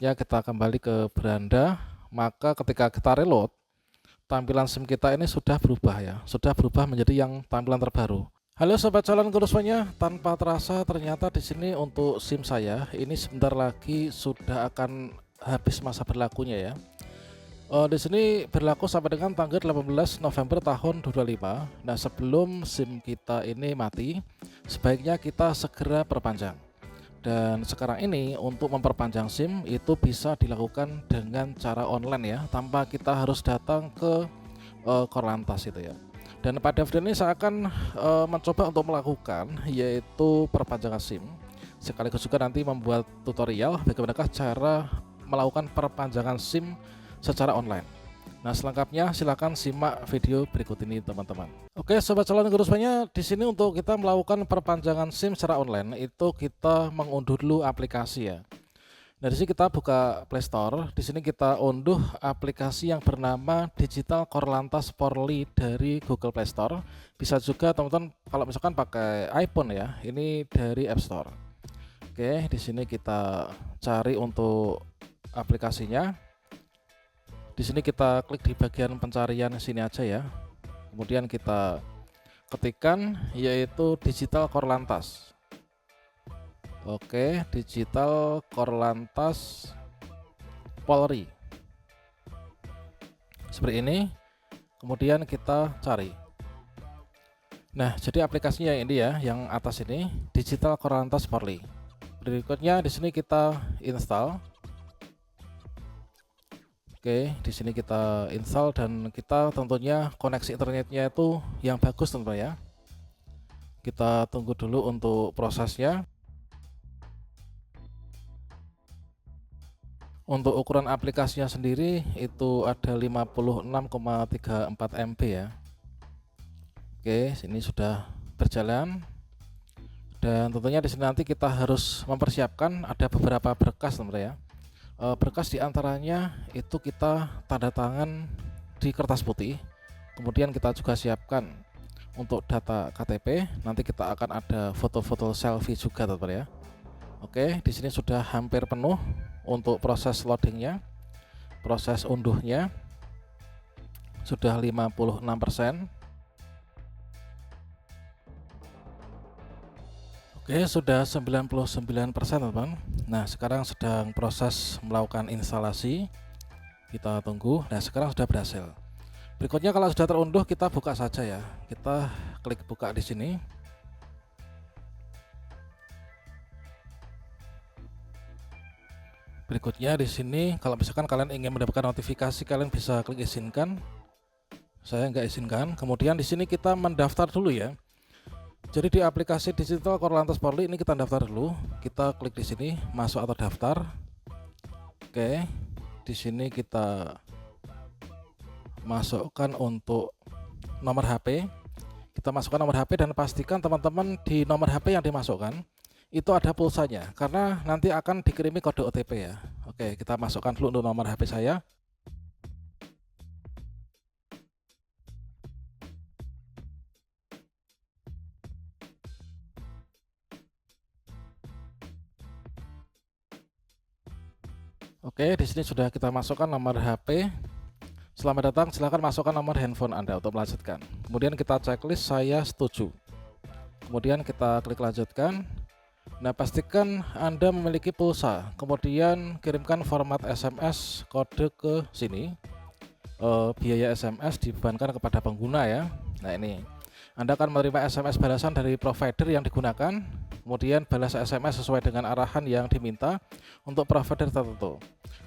Selanjutnya kita kembali ke beranda, maka ketika kita reload, tampilan SIM kita ini sudah berubah ya, sudah berubah menjadi yang tampilan terbaru. Halo sobat calon guru semuanya, tanpa terasa ternyata di sini untuk SIM saya ini sebentar lagi sudah akan habis masa berlakunya ya. Di sini berlaku sampai dengan tanggal 18 November tahun 2025. Nah, sebelum SIM kita ini mati, sebaiknya kita segera perpanjang. Dan sekarang ini untuk memperpanjang SIM itu bisa dilakukan dengan cara online ya, tanpa kita harus datang ke Korlantas itu ya. Dan pada video ini saya akan mencoba untuk melakukan yaitu perpanjangan SIM. Sekaligus juga nanti membuat tutorial bagaimana cara melakukan perpanjangan SIM secara online. Nah, selengkapnya silakan simak video berikut ini teman-teman. Oke, sobat calon guru semuanya, di sini untuk kita melakukan perpanjangan SIM secara online itu kita mengunduh dulu aplikasi ya. Nah, di sini kita buka Play Store. Di sini kita unduh aplikasi yang bernama Digital Korlantas Polri dari Google Play Store. Bisa juga teman-teman kalau misalkan pakai iPhone ya, ini dari App Store. Oke, di sini kita cari untuk aplikasinya. Di sini kita klik di bagian pencarian sini aja ya. Kemudian kita ketikkan yaitu Digital Korlantas. Oke, Digital Korlantas Polri. Seperti ini. Kemudian kita cari. Nah, jadi aplikasinya ini ya, yang atas ini Digital Korlantas Polri. Berikutnya di sini kita install. Oke, di sini kita install dan kita tentunya koneksi internetnya itu yang bagus teman-teman ya. Kita tunggu dulu untuk prosesnya. Untuk ukuran aplikasinya sendiri itu ada 56,34 MB ya. Oke, sini sudah berjalan. Dan tentunya di sini nanti kita harus mempersiapkan ada beberapa berkas teman-teman ya. Berkas diantaranya itu kita tanda tangan di kertas putih. Kemudian kita juga siapkan untuk data KTP. Nanti kita akan ada foto-foto selfie juga teman-teman ya. Oke, di sini sudah hampir penuh untuk proses loadingnya. Proses unduhnya sudah 56%. Oke, sudah 99% teman-teman. Nah, sekarang sedang proses melakukan instalasi. Kita tunggu. Nah, sekarang sudah berhasil. Berikutnya kalau sudah terunduh kita buka saja ya. Kita klik buka di sini. Berikutnya di sini kalau misalkan kalian ingin mendapatkan notifikasi, kalian bisa klik izinkan. Saya nggak izinkan. Kemudian di sini kita mendaftar dulu ya. Jadi di aplikasi Digital Korlantas Polri ini kita daftar dulu. Kita klik di sini masuk atau daftar. Oke, di sini kita masukkan untuk nomor HP. Kita masukkan nomor HP dan pastikan teman-teman di nomor HP yang dimasukkan itu ada pulsanya karena nanti akan dikirimi kode OTP ya. Oke, kita masukkan dulu untuk nomor HP saya. Oke, di sini sudah kita masukkan nomor HP. Selamat datang, silakan masukkan nomor handphone Anda untuk melanjutkan. Kemudian kita checklist saya setuju. Kemudian kita klik lanjutkan. Nah, pastikan Anda memiliki pulsa. Kemudian kirimkan format SMS kode ke sini. Biaya SMS dibebankan kepada pengguna ya. Nah, ini Anda akan menerima SMS balasan dari provider yang digunakan. Kemudian balas SMS sesuai dengan arahan yang diminta untuk provider tertentu.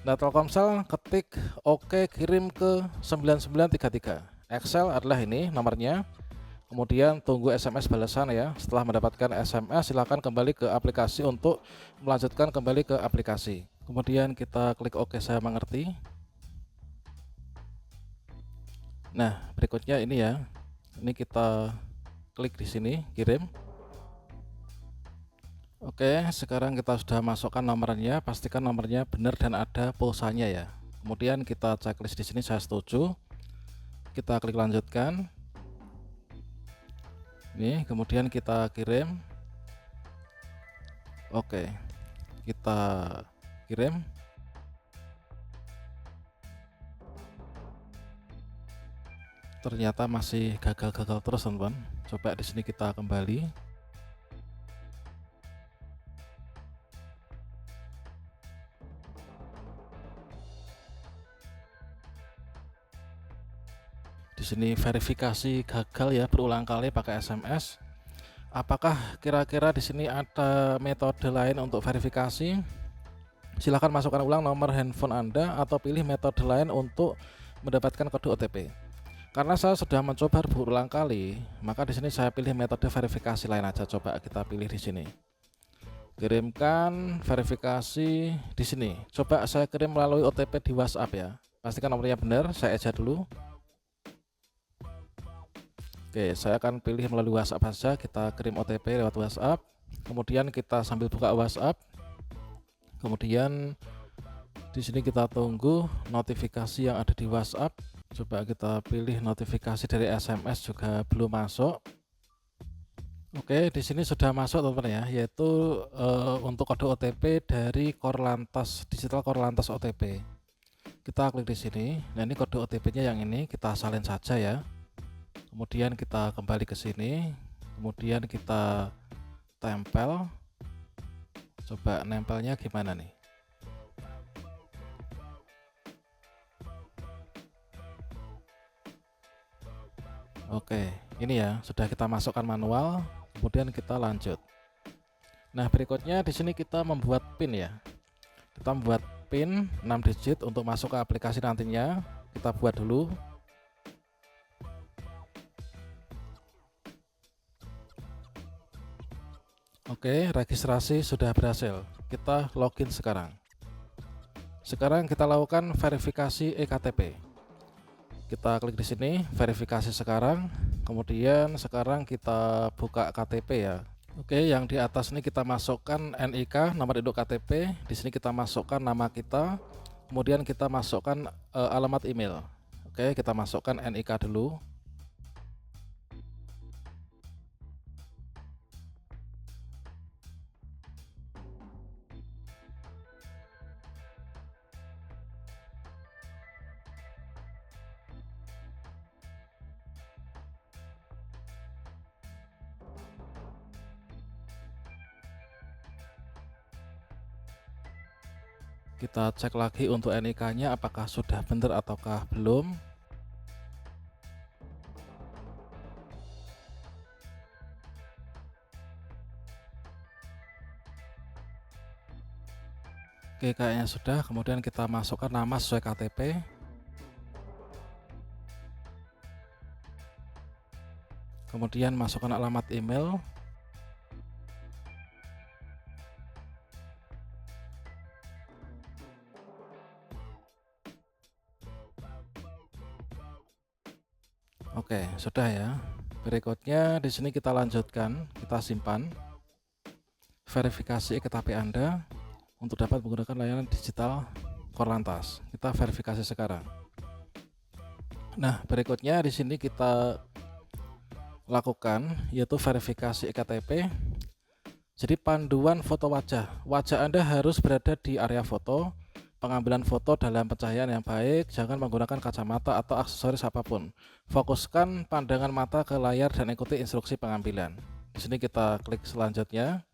Nah, Telkomsel ketik OK kirim ke 9933. Excel adalah ini nomornya. Kemudian tunggu SMS balasan ya. Setelah mendapatkan SMS silakan kembali ke aplikasi untuk melanjutkan kembali ke aplikasi. Kemudian kita klik OK saya mengerti. Nah, berikutnya ini ya. Ini kita klik di sini kirim. Oke, sekarang kita sudah masukkan nomornya, pastikan nomornya benar dan ada pulsanya ya. Kemudian kita checklist di sini saya setuju. Kita klik lanjutkan. Nih, kemudian kita kirim. Oke. Kita kirim. ternyata masih gagal-gagal terus teman-teman. Coba di sini kita kembali. Di sini verifikasi gagal ya, berulang kali pakai SMS. Apakah kira-kira di sini ada metode lain untuk verifikasi? Silahkan masukkan ulang nomor handphone Anda atau pilih metode lain untuk mendapatkan kode OTP. Karena saya sudah mencoba berulang kali, maka di sini saya pilih metode verifikasi lain aja. Coba kita pilih di sini. Kirimkan verifikasi di sini. Coba saya kirim melalui OTP di WhatsApp ya. Pastikan nomornya benar, saya aja dulu. Oke, saya akan pilih melalui WhatsApp saja. Kita kirim OTP lewat WhatsApp. Kemudian kita sambil buka WhatsApp. Kemudian di sini kita tunggu notifikasi yang ada di WhatsApp. Coba kita pilih notifikasi dari SMS juga belum masuk. Oke, di sini sudah masuk teman-teman ya, yaitu untuk kode OTP dari Korlantas Digital Korlantas OTP. Kita klik di sini. Nah, ini kode OTP-nya yang ini, kita salin saja ya. Kemudian kita kembali ke sini. Kemudian kita tempel. Coba nempelnya gimana nih? Oke, ini ya sudah kita masukkan manual, kemudian kita lanjut. Nah, berikutnya di sini kita membuat PIN ya. Kita membuat PIN 6 digit untuk masuk ke aplikasi nantinya. Kita buat dulu. Oke, registrasi sudah berhasil. Kita login sekarang. Sekarang kita lakukan verifikasi eKTP. Kita klik di sini, verifikasi sekarang. Kemudian sekarang kita buka KTP ya. Oke, yang di atas ini kita masukkan NIK, nomor induk KTP. Di sini kita masukkan nama kita. Kemudian kita masukkan alamat email. Oke, kita masukkan NIK dulu. Kita cek lagi untuk NIK-nya apakah sudah benar ataukah belum. Oke, kayaknya sudah. Kemudian kita masukkan nama sesuai KTP. Kemudian masukkan alamat email. Oke, sudah ya. Berikutnya di sini kita lanjutkan, kita simpan. Verifikasi eKTP Anda untuk dapat menggunakan layanan digital Korlantas. Kita verifikasi sekarang. Nah, berikutnya di sini kita lakukan yaitu verifikasi eKTP. Jadi panduan foto wajah. Wajah Anda harus berada di area foto. Pengambilan foto dalam pencahayaan yang baik, jangan menggunakan kacamata atau aksesoris apapun. Fokuskan pandangan mata ke layar dan ikuti instruksi pengambilan. Di sini kita klik selanjutnya.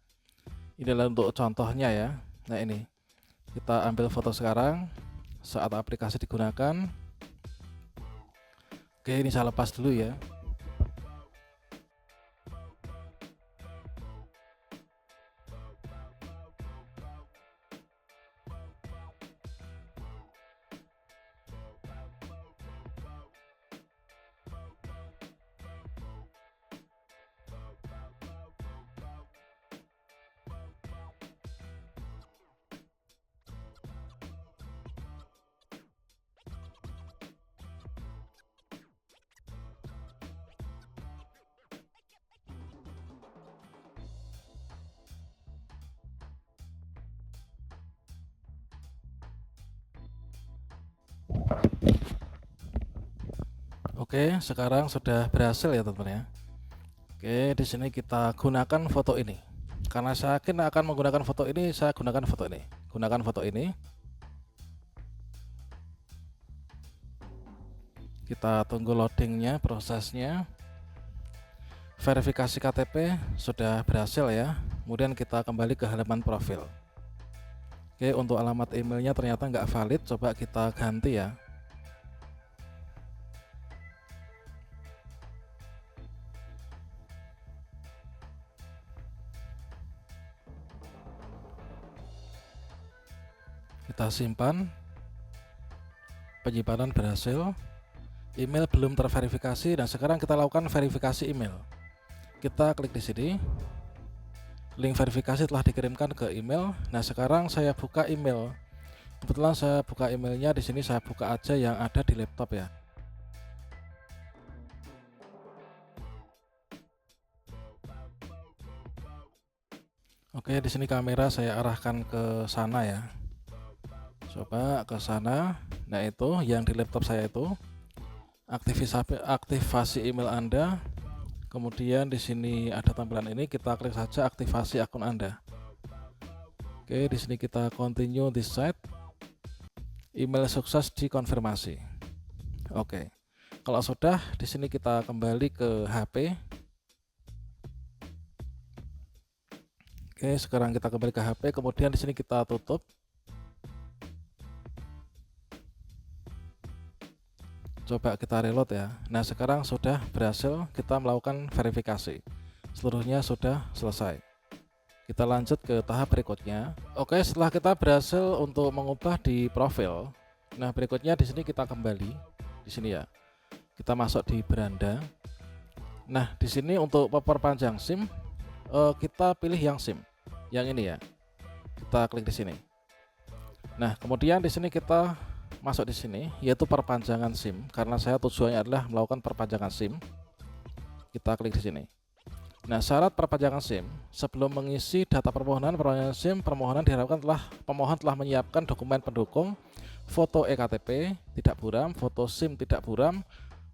Inilah untuk contohnya ya. Nah, ini kita ambil foto sekarang saat aplikasi digunakan. Oke, ini saya lepas dulu ya. Oke, sekarang sudah berhasil ya teman-teman ya. Oke, di sini kita gunakan foto ini. Karena saya yakin akan menggunakan foto ini, saya gunakan foto ini. Gunakan foto ini. Kita tunggu loadingnya, prosesnya. Verifikasi KTP sudah berhasil ya. Kemudian kita kembali ke halaman profil. Oke, untuk alamat emailnya ternyata nggak valid, coba kita ganti ya. Kita simpan. Penyimpanan berhasil. Email belum terverifikasi dan sekarang kita lakukan verifikasi email. Kita klik di sini. Link verifikasi telah dikirimkan ke email. Nah, sekarang saya buka email. Kebetulan saya buka emailnya di sini, saya buka aja yang ada di laptop ya. Oke, di sini kamera saya arahkan ke sana ya. Coba ke sana. Nah, itu yang di laptop saya itu. Aktivasi email Anda. Kemudian di sini ada tampilan ini, kita klik saja aktivasi akun Anda. Oke, di sini kita continue this site. Email sukses dikonfirmasi. Oke. Kalau sudah, di sini kita kembali ke HP. Oke, sekarang kita kembali ke HP, kemudian di sini kita tutup. Coba kita reload ya. Nah, sekarang sudah berhasil kita melakukan verifikasi. Seluruhnya sudah selesai. Kita lanjut ke tahap berikutnya. Oke, setelah kita berhasil untuk mengubah di profil. Nah, berikutnya di sini kita kembali di sini ya. Kita masuk di beranda. Nah, di sini untuk perpanjang SIM, kita pilih yang SIM. Yang ini ya. Kita klik di sini. Nah, kemudian di sini kita masuk di sini, yaitu perpanjangan SIM. Karena saya tujuannya adalah melakukan perpanjangan SIM. Kita klik di sini. Nah, syarat perpanjangan SIM, sebelum mengisi data permohonan SIM, pemohon telah menyiapkan dokumen pendukung, foto eKTP tidak buram, foto SIM tidak buram,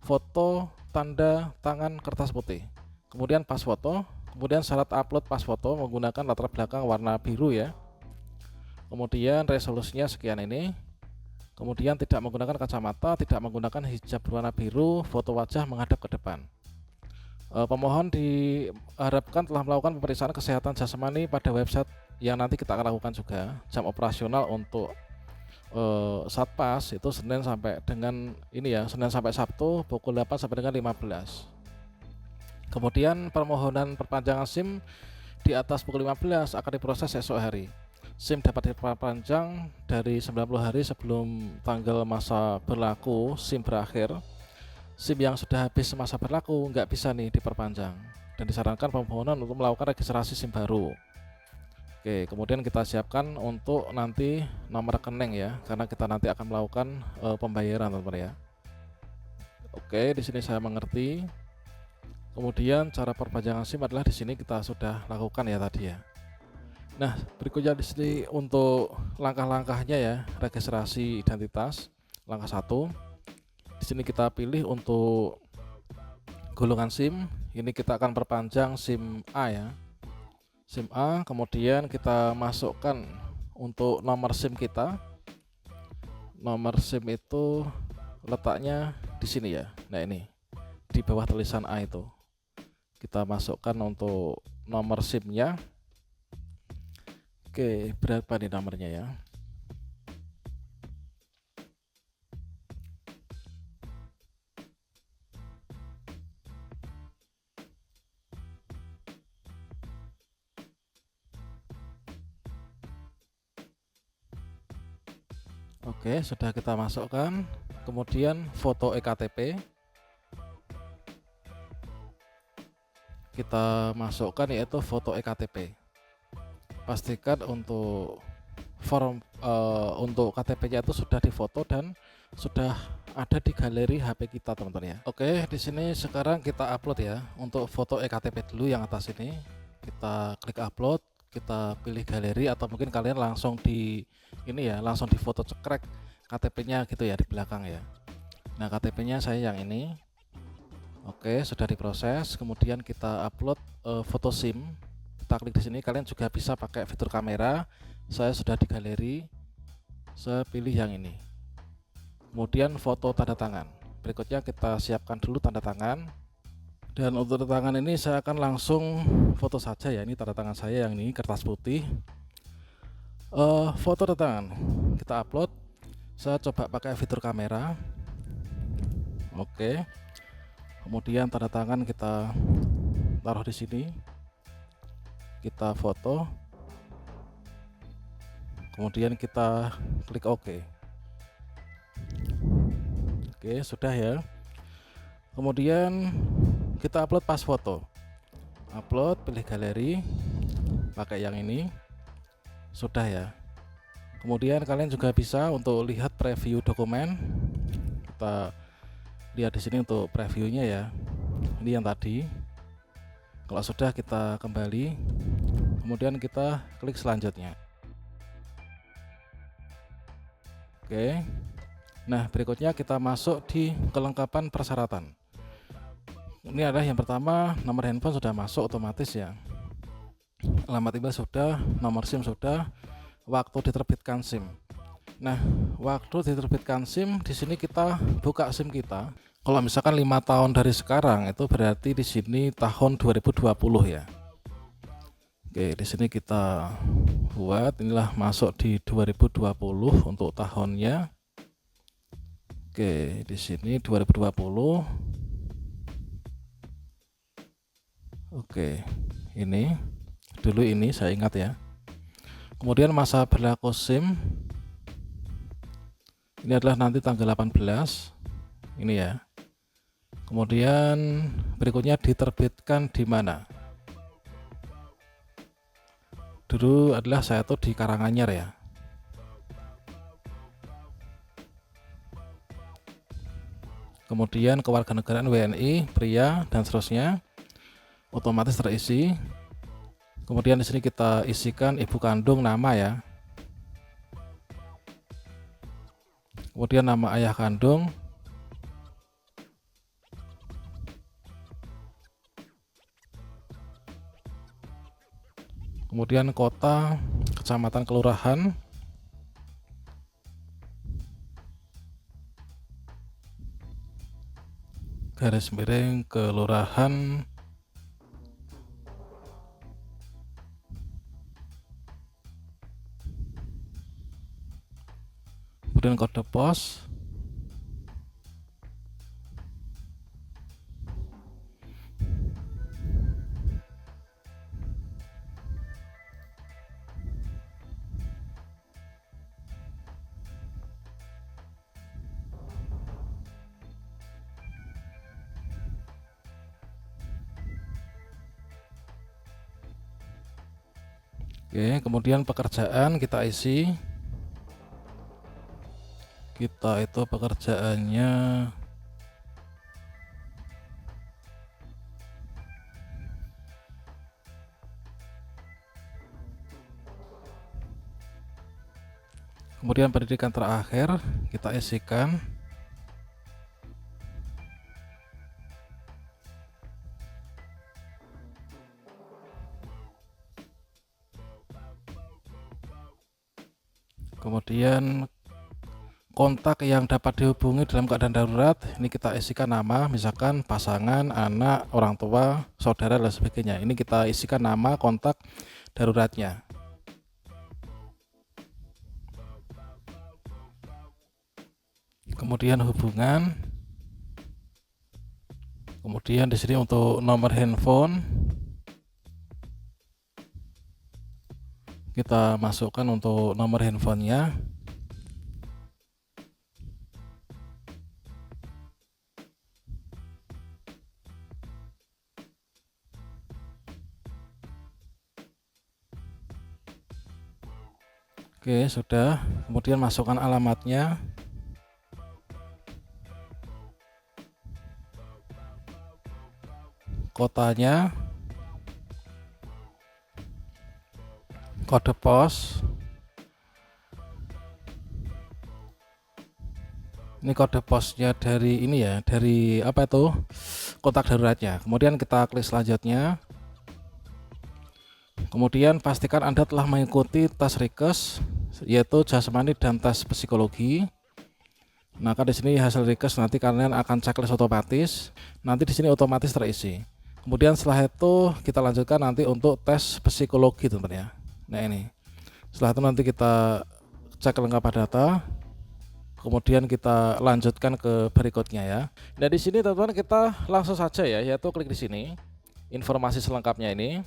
foto tanda tangan kertas putih, kemudian pas foto, kemudian syarat upload pas foto menggunakan latar belakang warna biru ya. Kemudian resolusinya sekian ini. Kemudian tidak menggunakan kacamata, tidak menggunakan hijab berwarna biru, foto wajah menghadap ke depan. Pemohon diharapkan telah melakukan pemeriksaan kesehatan jasmani pada website yang nanti kita akan lakukan juga. Jam operasional untuk Satpas itu Senin sampai dengan ini ya, Senin sampai Sabtu pukul 8 sampai dengan 15. Kemudian permohonan perpanjangan SIM di atas pukul 15 akan diproses esok hari. SIM dapat diperpanjang dari 90 hari sebelum tanggal masa berlaku SIM berakhir. SIM yang sudah habis masa berlaku nggak bisa nih diperpanjang dan disarankan pemohonan untuk melakukan registrasi SIM baru. Oke, kemudian kita siapkan untuk nanti nomor rekening ya, karena kita nanti akan melakukan pembayaran teman-teman ya. Oke, di sini saya mengerti. Kemudian cara perpanjangan SIM adalah di sini kita sudah lakukan ya tadi ya. Nah, berikutnya di sini untuk langkah-langkahnya ya, registrasi identitas. Langkah 1. Di sini kita pilih untuk golongan SIM. Ini kita akan perpanjang SIM A ya. SIM A, kemudian kita masukkan untuk nomor SIM kita. Nomor SIM itu letaknya di sini ya. Nah, ini di bawah tulisan A itu. Kita masukkan untuk nomor SIM-nya. Oke, berapa nih nomornya ya? Oke, sudah kita masukkan. Kemudian foto eKTP. Kita masukkan yaitu foto eKTP. Pastikan untuk form untuk KTP-nya itu sudah difoto dan sudah ada di galeri HP kita teman-teman ya. Oke, di sini sekarang kita upload ya. Untuk foto eKTP dulu yang atas ini. Kita klik upload, kita pilih galeri atau mungkin kalian langsung di ini ya, langsung di foto cekrek KTP-nya gitu ya di belakang ya. Nah, KTP-nya saya yang ini. Oke, sudah diproses. Kemudian kita upload foto SIM. Kita klik di sini, kalian juga bisa pakai fitur kamera. Saya sudah di galeri, saya pilih yang ini. Kemudian foto tanda tangan. berikutnya kita siapkan dulu tanda tangan. Dan untuk tanda tangan ini saya akan langsung foto saja ya. Ini tanda tangan saya yang ini kertas putih. Foto tanda tangan kita upload. Saya coba pakai fitur kamera. Oke. Kemudian tanda tangan kita taruh di sini. Kita foto. Kemudian kita klik OK. Oke, sudah ya. Kemudian kita upload pas foto. Upload, pilih galeri, pakai yang ini. Sudah ya. Kemudian kalian juga bisa untuk lihat preview dokumen. Kita lihat di sini untuk previewnya ya. Ini yang tadi. Kalau sudah, kita kembali. Kemudian kita klik selanjutnya. Oke. Nah, berikutnya kita masuk di kelengkapan persyaratan. Ini adalah yang pertama, nomor handphone sudah masuk otomatis ya. Alamat email sudah, nomor SIM sudah, waktu diterbitkan SIM. Nah, waktu diterbitkan SIM di sini kita buka SIM kita. Kalau misalkan 5 tahun dari sekarang itu berarti di sini tahun 2020 ya. Oke, di sini kita buat inilah masuk di 2020 untuk tahunnya. Oke, di sini 2020. Oke, ini dulu ini saya ingat ya. Kemudian masa berlaku SIM ini adalah nanti tanggal 18 ini ya. Kemudian berikutnya diterbitkan di mana? Dulu adalah saya tuh di Karanganyar ya. Kemudian kewarganegaraan WNI, pria dan seterusnya otomatis terisi. Kemudian di sini kita isikan ibu kandung, nama ya. Kemudian nama ayah kandung. Kemudian kota, kecamatan, kelurahan. Garis miring kelurahan. Kemudian kode pos. Oke, kemudian pekerjaan kita isi. Kita itu pekerjaannya kemudian pendidikan terakhir kita isikan. Kemudian kontak yang dapat dihubungi dalam keadaan darurat, ini kita isikan nama, misalkan pasangan, anak, orang tua, saudara dan sebagainya. Ini kita isikan nama, kontak daruratnya. Kemudian hubungan. Kemudian di sini untuk nomor handphone kita masukkan untuk nomor handphonenya. Oke, sudah. Kemudian masukkan alamatnya. Kotanya. Kode pos. Ini kode posnya dari ini ya, dari apa itu? Kontak daruratnya. Kemudian kita klik selanjutnya. Kemudian pastikan Anda telah mengikuti tes Rikes, yaitu jasmani dan tes psikologi. Maka di sini hasil request nanti kalian akan checklist otomatis. Nanti di sini otomatis terisi. Kemudian setelah itu kita lanjutkan nanti untuk tes psikologi teman-teman ya. Nah ini. Setelah itu nanti kita cek kelengkapan data. Kemudian kita lanjutkan ke berikutnya ya. Nah di sini teman-teman kita langsung saja ya, yaitu klik di sini informasi selengkapnya ini.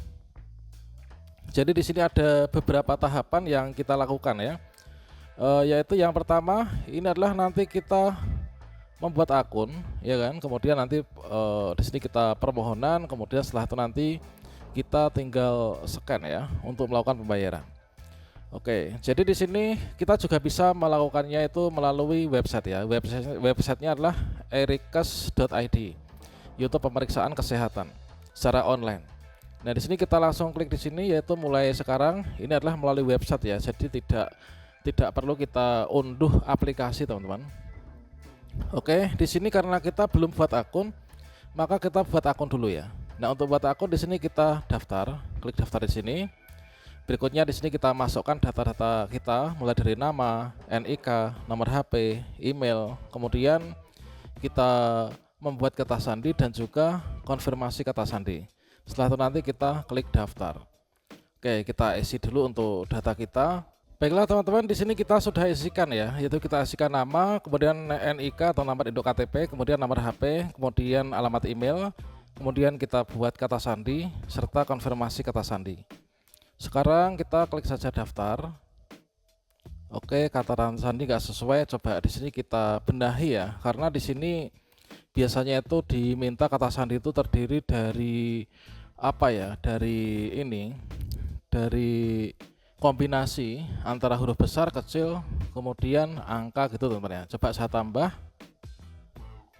Jadi di sini ada beberapa tahapan yang kita lakukan ya. Yaitu yang pertama ini adalah nanti kita membuat akun ya kan, kemudian nanti di sini kita permohonan, kemudian setelah itu nanti kita tinggal scan ya untuk melakukan pembayaran. Oke, jadi di sini kita juga bisa melakukannya itu melalui website ya. Websitenya adalah erikes.id, YouTube pemeriksaan kesehatan secara online. Nah di sini kita langsung klik di sini, yaitu mulai sekarang ini adalah melalui website ya. Jadi tidak perlu kita unduh aplikasi teman-teman. Oke, di sini karena kita belum buat akun, maka kita buat akun dulu ya. Nah untuk buat akun di sini kita daftar, klik daftar di sini. Berikutnya di sini kita masukkan data-data kita, mulai dari nama, NIK, nomor HP, email, kemudian kita membuat kata sandi dan juga konfirmasi kata sandi. Setelah itu nanti kita klik daftar. Oke, kita isi dulu untuk data kita. Baiklah teman-teman, di sini kita sudah isikan ya, yaitu kita isikan nama, kemudian NIK atau nomor induk KTP, kemudian nomor HP, kemudian alamat email, kemudian kita buat kata sandi serta konfirmasi kata sandi. Sekarang kita klik saja daftar. Oke, kata sandi nggak sesuai, coba di sini kita benahi ya, karena di sini biasanya itu diminta kata sandi itu terdiri dari apa ya, dari kombinasi antara huruf besar, kecil, kemudian angka gitu teman-teman ya. Coba saya tambah.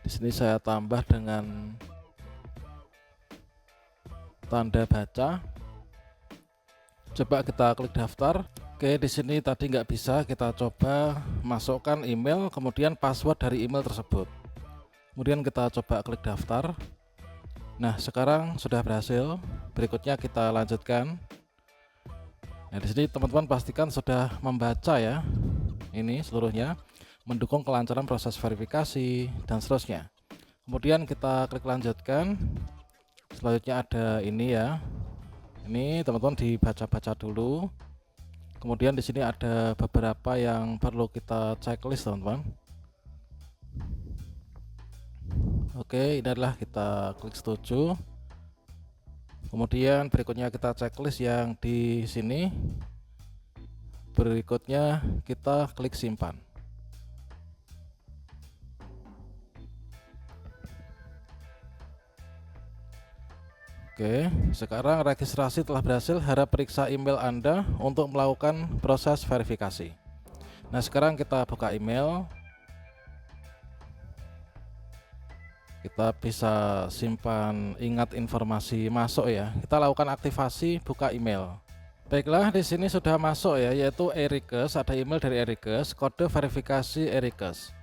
Di sini saya tambah dengan tanda baca. Coba kita klik daftar. Oke, di sini tadi nggak bisa, kita coba masukkan email, kemudian password dari email tersebut. Kemudian kita coba klik daftar. Nah, sekarang sudah berhasil. Berikutnya kita lanjutkan. Nah, di sini teman-teman pastikan sudah membaca ya. Ini seluruhnya mendukung kelancaran proses verifikasi dan seterusnya. Kemudian kita klik lanjutkan. Selanjutnya ada ini ya. Ini teman-teman dibaca-baca dulu. Kemudian di sini ada beberapa yang perlu kita checklist teman-teman. Oke, ini adalah kita klik setuju. Kemudian berikutnya kita checklist yang di sini. Berikutnya kita klik simpan. Oke, sekarang registrasi telah berhasil. Harap periksa email Anda untuk melakukan proses verifikasi. Nah, sekarang kita buka email. Kita bisa simpan, ingat informasi masuk ya. Kita lakukan aktivasi buka email. Baiklah, di sini sudah masuk ya, yaitu Erikes, ada email dari Erikes, kode verifikasi Erikes.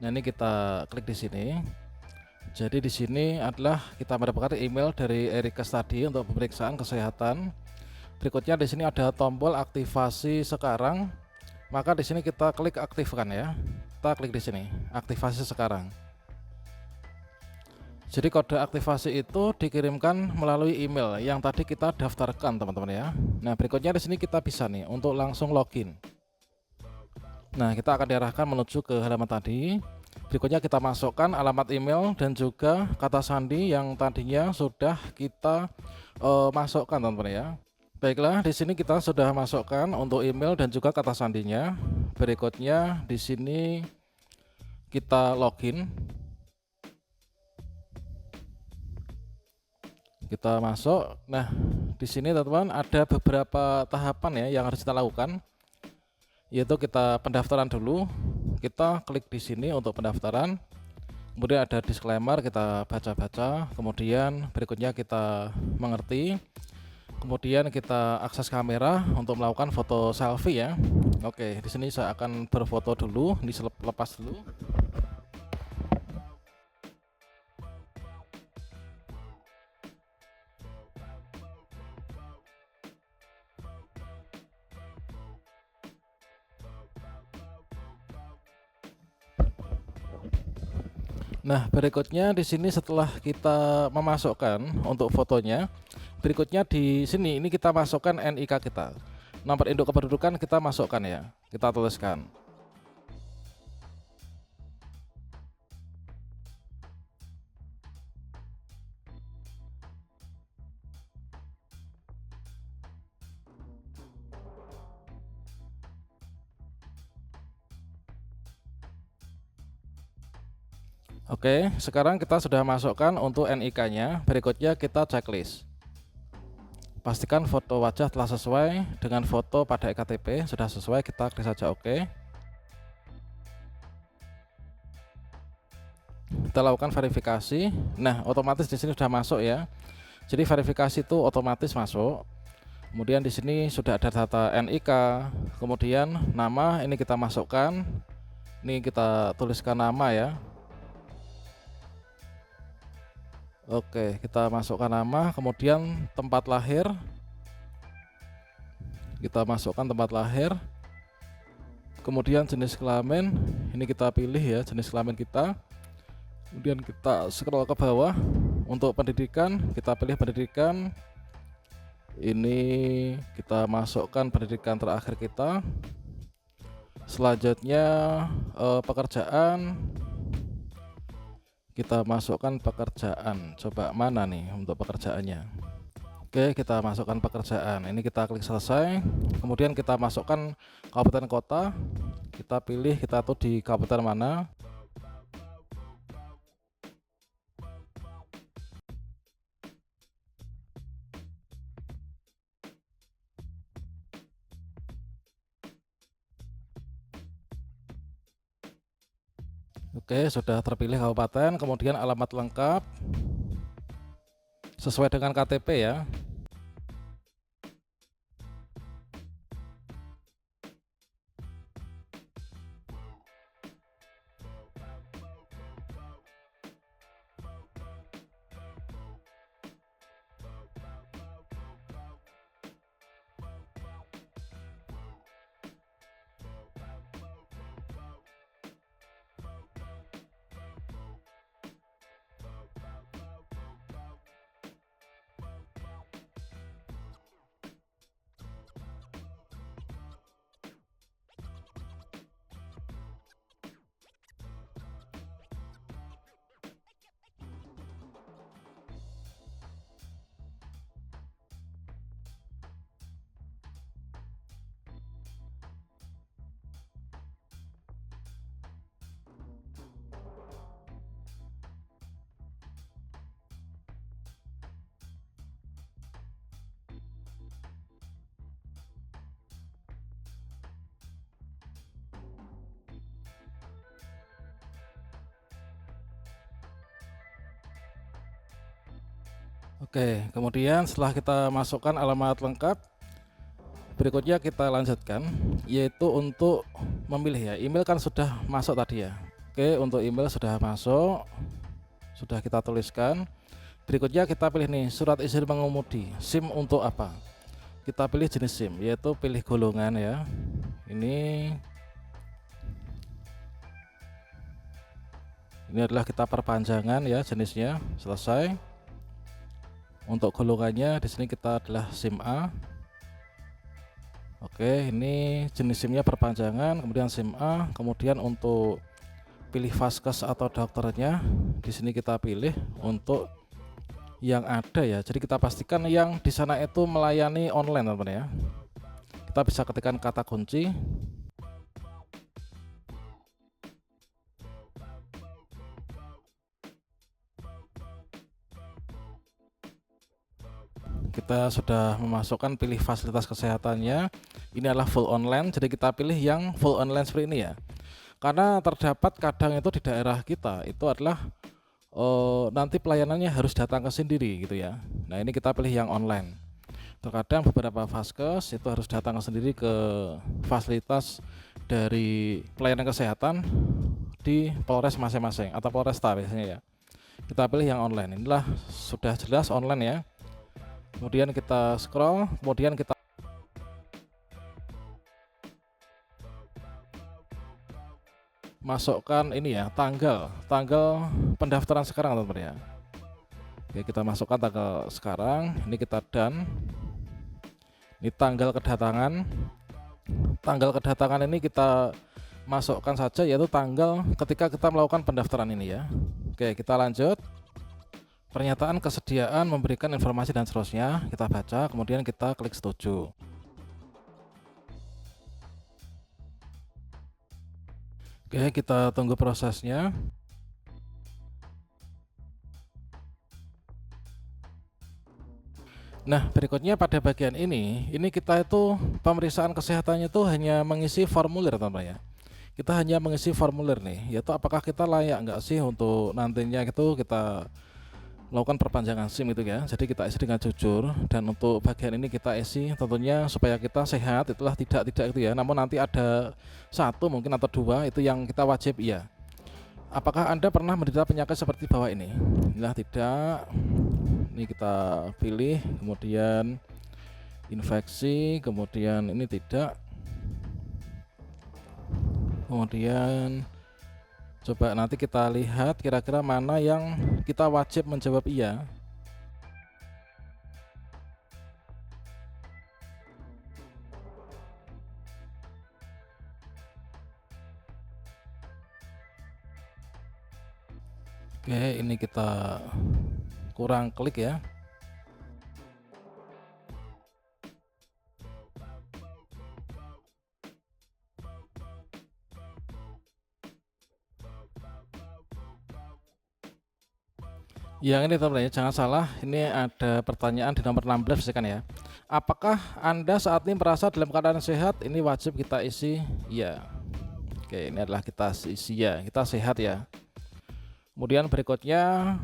Nah, ini kita klik di sini. Jadi di sini adalah kita mendapatkan email dari Erikes tadi untuk pemeriksaan kesehatan. Berikutnya di sini ada tombol aktivasi sekarang. Maka di sini kita klik aktifkan ya. Kita klik di sini, aktivasi sekarang. Jadi kode aktivasi itu dikirimkan melalui email yang tadi kita daftarkan teman-teman ya. Nah, berikutnya di sini kita bisa nih untuk langsung login. Nah, kita akan diarahkan menuju ke halaman tadi. Berikutnya kita masukkan alamat email dan juga kata sandi yang tadinya sudah kita masukkan teman-teman ya. Baiklah, di sini kita sudah masukkan untuk email dan juga kata sandinya. Berikutnya di sini kita login. Kita masuk. Nah, di sini teman-teman ada beberapa tahapan ya yang harus kita lakukan. Yaitu kita pendaftaran dulu. Kita klik di sini untuk pendaftaran. Kemudian ada disclaimer, kita baca-baca. Kemudian berikutnya kita mengerti. Kemudian kita akses kamera untuk melakukan foto selfie ya. Oke, di sini saya akan berfoto dulu. Ini lepas dulu. Nah, berikutnya di sini setelah kita memasukkan untuk fotonya, berikutnya di sini ini kita masukkan NIK kita. Nomor induk kependudukan kita masukkan ya. Kita tuliskan. Oke, sekarang kita sudah masukkan untuk NIK-nya. Berikutnya kita checklist. Pastikan foto wajah telah sesuai dengan foto pada EKTP. Sudah sesuai, kita klik saja OK. Kita lakukan verifikasi. Nah, otomatis di sini sudah masuk ya. Jadi verifikasi itu otomatis masuk. Kemudian di sini sudah ada data NIK, kemudian nama ini kita masukkan. Ini kita tuliskan nama ya. Oke, kita masukkan nama, kemudian tempat lahir. Kita masukkan tempat lahir. Kemudian jenis kelamin, ini kita pilih ya jenis kelamin kita. Kemudian kita scroll ke bawah. Untuk pendidikan, kita pilih pendidikan. Ini kita masukkan pendidikan terakhir kita. Selanjutnya pekerjaan. Kita masukkan pekerjaan. Coba mana nih untuk pekerjaannya? Oke, kita masukkan pekerjaan. Ini kita klik selesai. Kemudian kita masukkan kabupaten kota. Kita pilih kita tuh di kabupaten mana. Oke, sudah terpilih kabupaten. Kemudian alamat lengkap sesuai dengan KTP ya. Oke, kemudian setelah kita masukkan alamat lengkap, berikutnya kita lanjutkan, yaitu untuk memilih ya. Email kan sudah masuk tadi ya. Oke, untuk email sudah masuk, sudah kita tuliskan. Berikutnya kita pilih nih, surat izin mengemudi. SIM untuk apa? Kita pilih jenis SIM, yaitu pilih golongan ya. Ini adalah kita perpanjangan ya jenisnya. Selesai. Untuk golongannya di sini kita adalah SIM A. Oke, ini jenis SIM-nya perpanjangan, kemudian SIM A. Kemudian untuk pilih vaskes atau dokternya, di sini kita pilih untuk yang ada ya. Jadi kita pastikan yang di sana itu melayani online teman-teman ya. Kita bisa ketikkan kata kunci. Kita sudah memasukkan pilih fasilitas kesehatannya. Ini adalah full online, jadi kita pilih yang full online seperti ini ya. Karena terdapat kadang itu di daerah kita itu adalah nanti pelayanannya harus datang ke sendiri gitu ya. Nah, ini kita pilih yang online. Terkadang beberapa vaskes itu harus datang sendiri ke fasilitas dari pelayanan kesehatan di Polres masing-masing atau Polresta biasanya ya. Kita pilih yang online. Inilah sudah jelas online ya. Kemudian kita scroll, kemudian kita masukkan ini ya, tanggal pendaftaran sekarang teman-teman ya. Oke, kita masukkan tanggal sekarang, ini kita done. Ini tanggal kedatangan. Tanggal kedatangan ini kita masukkan saja, yaitu tanggal ketika kita melakukan pendaftaran ini ya. Oke, kita lanjut. Pernyataan kesediaan memberikan informasi dan seterusnya, kita baca, kemudian kita klik setuju. Oke, kita tunggu prosesnya. Nah, berikutnya pada bagian ini kita itu pemeriksaan kesehatannya itu hanya mengisi formulir teman-teman ya. Kita hanya mengisi formulir nih, yaitu apakah kita layak nggak sih untuk nantinya itu kita melakukan perpanjangan SIM itu ya. Jadi kita isi dengan jujur, dan untuk bagian ini kita isi tentunya supaya kita sehat, itulah tidak itu ya. Namun nanti ada satu mungkin atau dua itu yang kita wajib iya. Apakah Anda pernah menderita penyakit seperti bawah ini? Inilah tidak. Ini kita pilih, kemudian infeksi, kemudian ini tidak, kemudian coba nanti kita lihat kira-kira mana yang kita wajib menjawab iya. Oke, ini kita kurang klik ya. Yang ini teman-teman ya, jangan salah, ini ada pertanyaan di nomor 16 kan ya. Apakah Anda saat ini merasa dalam keadaan sehat? Ini wajib kita isi ya. Oke, ini adalah kita isi ya, kita sehat ya. Kemudian berikutnya,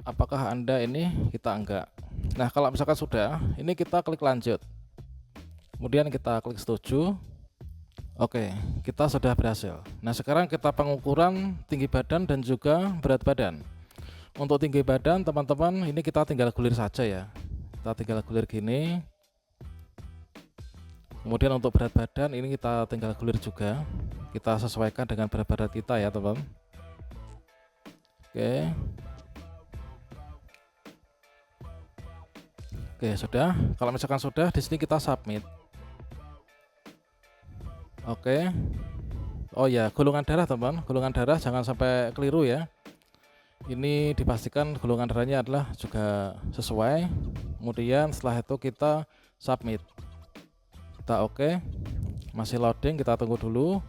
apakah Anda ini, kita enggak. Nah, kalau misalkan sudah, ini kita klik lanjut. Kemudian kita klik setuju. Oke, kita sudah berhasil. Nah, sekarang kita pengukuran tinggi badan dan juga berat badan. Untuk tinggi badan teman-teman, ini kita tinggal gulir saja ya. Kita tinggal gulir gini. Kemudian untuk berat badan ini kita tinggal gulir juga. Kita sesuaikan dengan berat badan kita ya teman-teman. Oke, sudah. Kalau misalkan sudah, di sini kita submit. Oke. Oh ya, golongan darah teman, golongan darah jangan sampai keliru ya. Ini dipastikan golongan darahnya adalah juga sesuai. Kemudian setelah itu kita submit. Kita oke. Masih loading, kita tunggu dulu.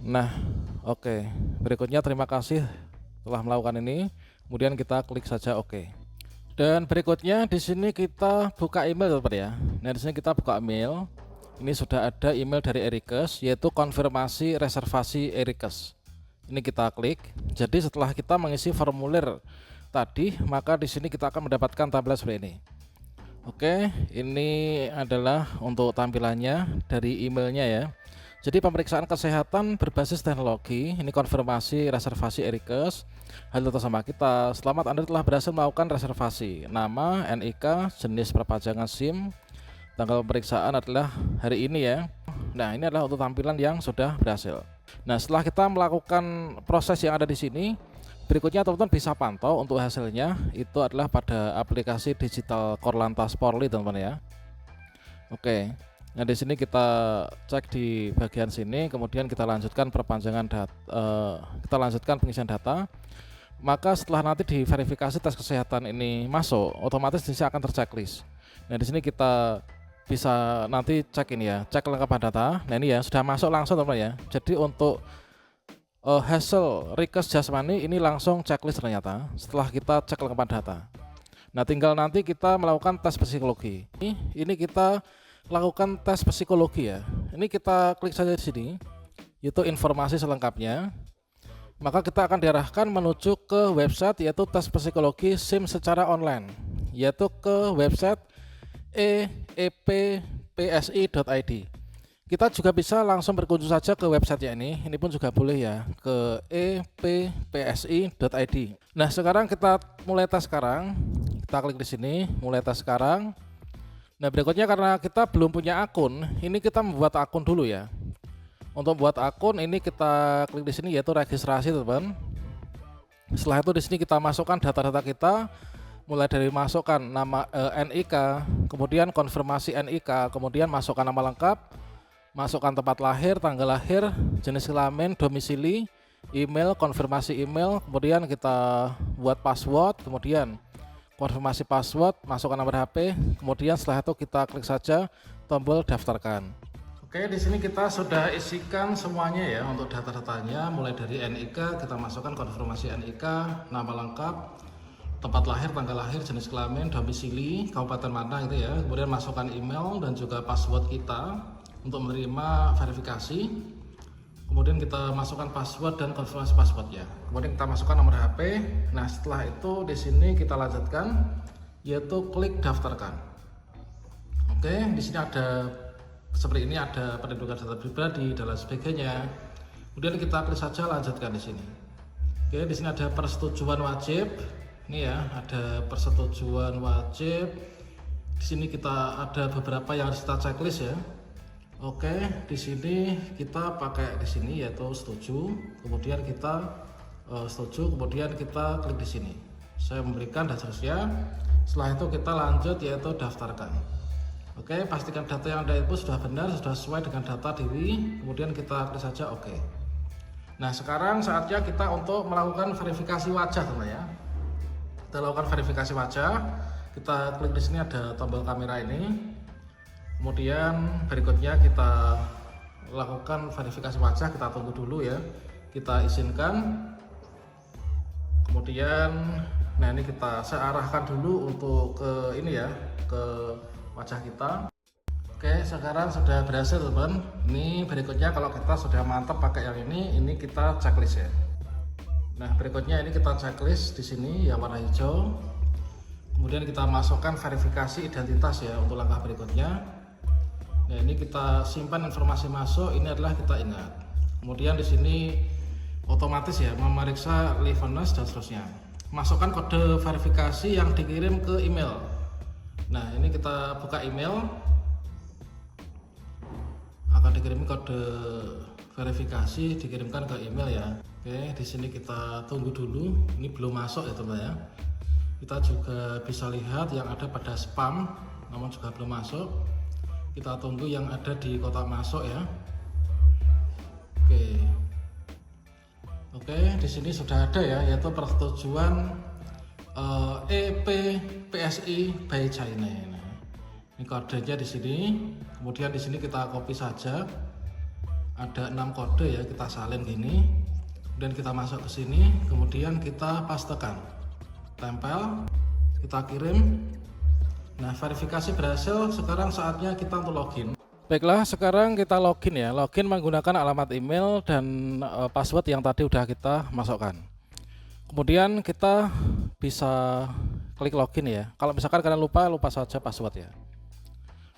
Nah, oke. Berikutnya terima kasih telah melakukan ini. Kemudian kita klik saja oke. Dan berikutnya di sini kita buka email teman ya. Nah, di sini kita buka email. Ini sudah ada email dari Erikes, yaitu konfirmasi reservasi Erikes. Ini kita klik. Jadi setelah kita mengisi formulir tadi, maka di sini kita akan mendapatkan tampilan seperti ini. Oke, ini adalah untuk tampilannya dari emailnya ya. Jadi pemeriksaan kesehatan berbasis teknologi, ini konfirmasi reservasi Erikes. Halo bersama kita, selamat Anda telah berhasil melakukan reservasi. Nama, NIK, jenis perpanjangan SIM, tanggal pemeriksaan adalah hari ini ya. Nah, ini adalah untuk tampilan yang sudah berhasil. Nah, setelah kita melakukan proses yang ada di sini, berikutnya teman-teman bisa pantau untuk hasilnya. Itu adalah pada aplikasi digital Korlantas Polri teman-teman ya. Oke. Nah, di sini kita cek di bagian sini, kemudian kita lanjutkan perpanjangan data, kita lanjutkan pengisian data. Maka setelah nanti diverifikasi tes kesehatan ini masuk, otomatis di sini akan terchecklist. Nah, di sini kita bisa nanti cek ini ya, cek lengkapan data. Nah, ini ya sudah masuk langsung teman-teman ya. Jadi untuk hasil Rikes Jasmani ini langsung checklist ternyata setelah kita cek lengkapan data. Nah, tinggal nanti kita melakukan tes psikologi. Ini kita lakukan tes psikologi ya. Ini kita klik saja di sini, yaitu informasi selengkapnya. Maka kita akan diarahkan menuju ke website yaitu tes psikologi SIM secara online, yaitu ke website eeppsi.id. Kita juga bisa langsung berkunjung saja ke website ini pun juga boleh ya, ke eeppsi.id. Nah, sekarang kita mulai tes sekarang. Kita klik di sini, mulai tes sekarang. Nah, berikutnya karena kita belum punya akun, ini kita membuat akun dulu ya. Untuk buat akun ini kita klik di sini yaitu registrasi, teman. Setelah itu di sini kita masukkan data-data kita, mulai dari masukkan nama NIK, kemudian konfirmasi NIK, kemudian masukkan nama lengkap, masukkan tempat lahir, tanggal lahir, jenis kelamin, domisili, email, konfirmasi email, kemudian kita buat password, kemudian konfirmasi password, masukkan nomor HP, kemudian setelah itu kita klik saja tombol daftarkan. Oke, di sini kita sudah isikan semuanya ya untuk data-datanya, mulai dari NIK, kita masukkan konfirmasi NIK, nama lengkap, tempat lahir, tanggal lahir, jenis kelamin, domisili, kabupaten mana gitu ya. Kemudian masukkan email dan juga password kita untuk menerima verifikasi. Kemudian kita masukkan password dan konfirmasi passwordnya. Kemudian kita masukkan nomor HP. Nah, setelah itu di sini kita lanjutkan yaitu klik daftarkan. Oke, di sini ada seperti ini, ada pendudukan data pribadi dan lain sebagainya. Kemudian kita klik saja lanjutkan di sini. Oke, di sini ada persetujuan wajib. Ini ya, ada persetujuan wajib. Di sini kita ada beberapa yang harus kita checklist ya. Oke, di sini kita pakai di sini yaitu setuju. Kemudian kita setuju, kemudian kita klik di sini. Saya memberikan dan seterusnya. Setelah itu kita lanjut yaitu daftarkan. Oke, pastikan data yang Anda input sudah benar, sudah sesuai dengan data diri, kemudian kita klik saja oke. Nah, sekarang saatnya kita untuk melakukan verifikasi wajah, teman ya. Kita lakukan verifikasi wajah, kita klik di sini ada tombol kamera ini. Kemudian berikutnya kita lakukan verifikasi wajah, kita tunggu dulu ya. Kita izinkan. Kemudian nah ini saya arahkan dulu untuk ke ini ya, ke wajah kita. Oke, sekarang sudah berhasil teman. Ini berikutnya kalau kita sudah mantap pakai yang ini kita checklist ya. Nah, berikutnya ini kita checklist di sini yang warna hijau. Kemudian kita masukkan verifikasi identitas ya untuk langkah berikutnya. Nah, ini kita simpan informasi masuk, ini adalah kita ingat. Kemudian di sini otomatis ya memeriksa liveness dan seterusnya. Masukkan kode verifikasi yang dikirim ke email. Nah, ini kita buka email, akan dikirim kode verifikasi, dikirimkan ke email ya. Oke, di sini kita tunggu dulu, ini belum masuk ya teman ya. Kita juga bisa lihat yang ada pada spam, namun juga belum masuk. Kita tunggu yang ada di kotak masuk ya. Oke, di sini sudah ada ya, yaitu persetujuan EPPSI by China. Nah, ini kodenya di sini. Kemudian di sini kita copy saja. Ada 6 kode ya, kita salin gini. Kemudian kita masuk ke sini, kemudian kita pastekan. Tempel, kita kirim. Nah, verifikasi berhasil. Sekarang saatnya kita untuk login. Baiklah, sekarang kita login ya. Login menggunakan alamat email dan password yang tadi udah kita masukkan. Kemudian kita bisa klik login ya. Kalau misalkan kalian lupa saja password ya.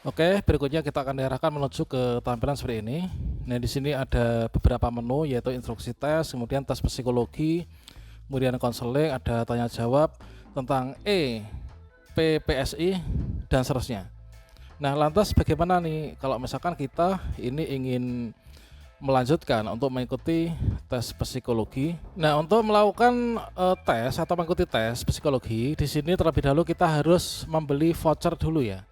Oke, berikutnya kita akan diarahkan menuju ke tampilan seperti ini. Nah, di sini ada beberapa menu yaitu instruksi tes, kemudian tes psikologi, kemudian konseling, ada tanya jawab tentang PPSI dan seterusnya. Nah, lantas bagaimana nih kalau misalkan kita ini ingin melanjutkan untuk mengikuti tes psikologi. Nah, untuk melakukan tes atau mengikuti tes psikologi, di sini terlebih dahulu kita harus membeli voucher dulu ya.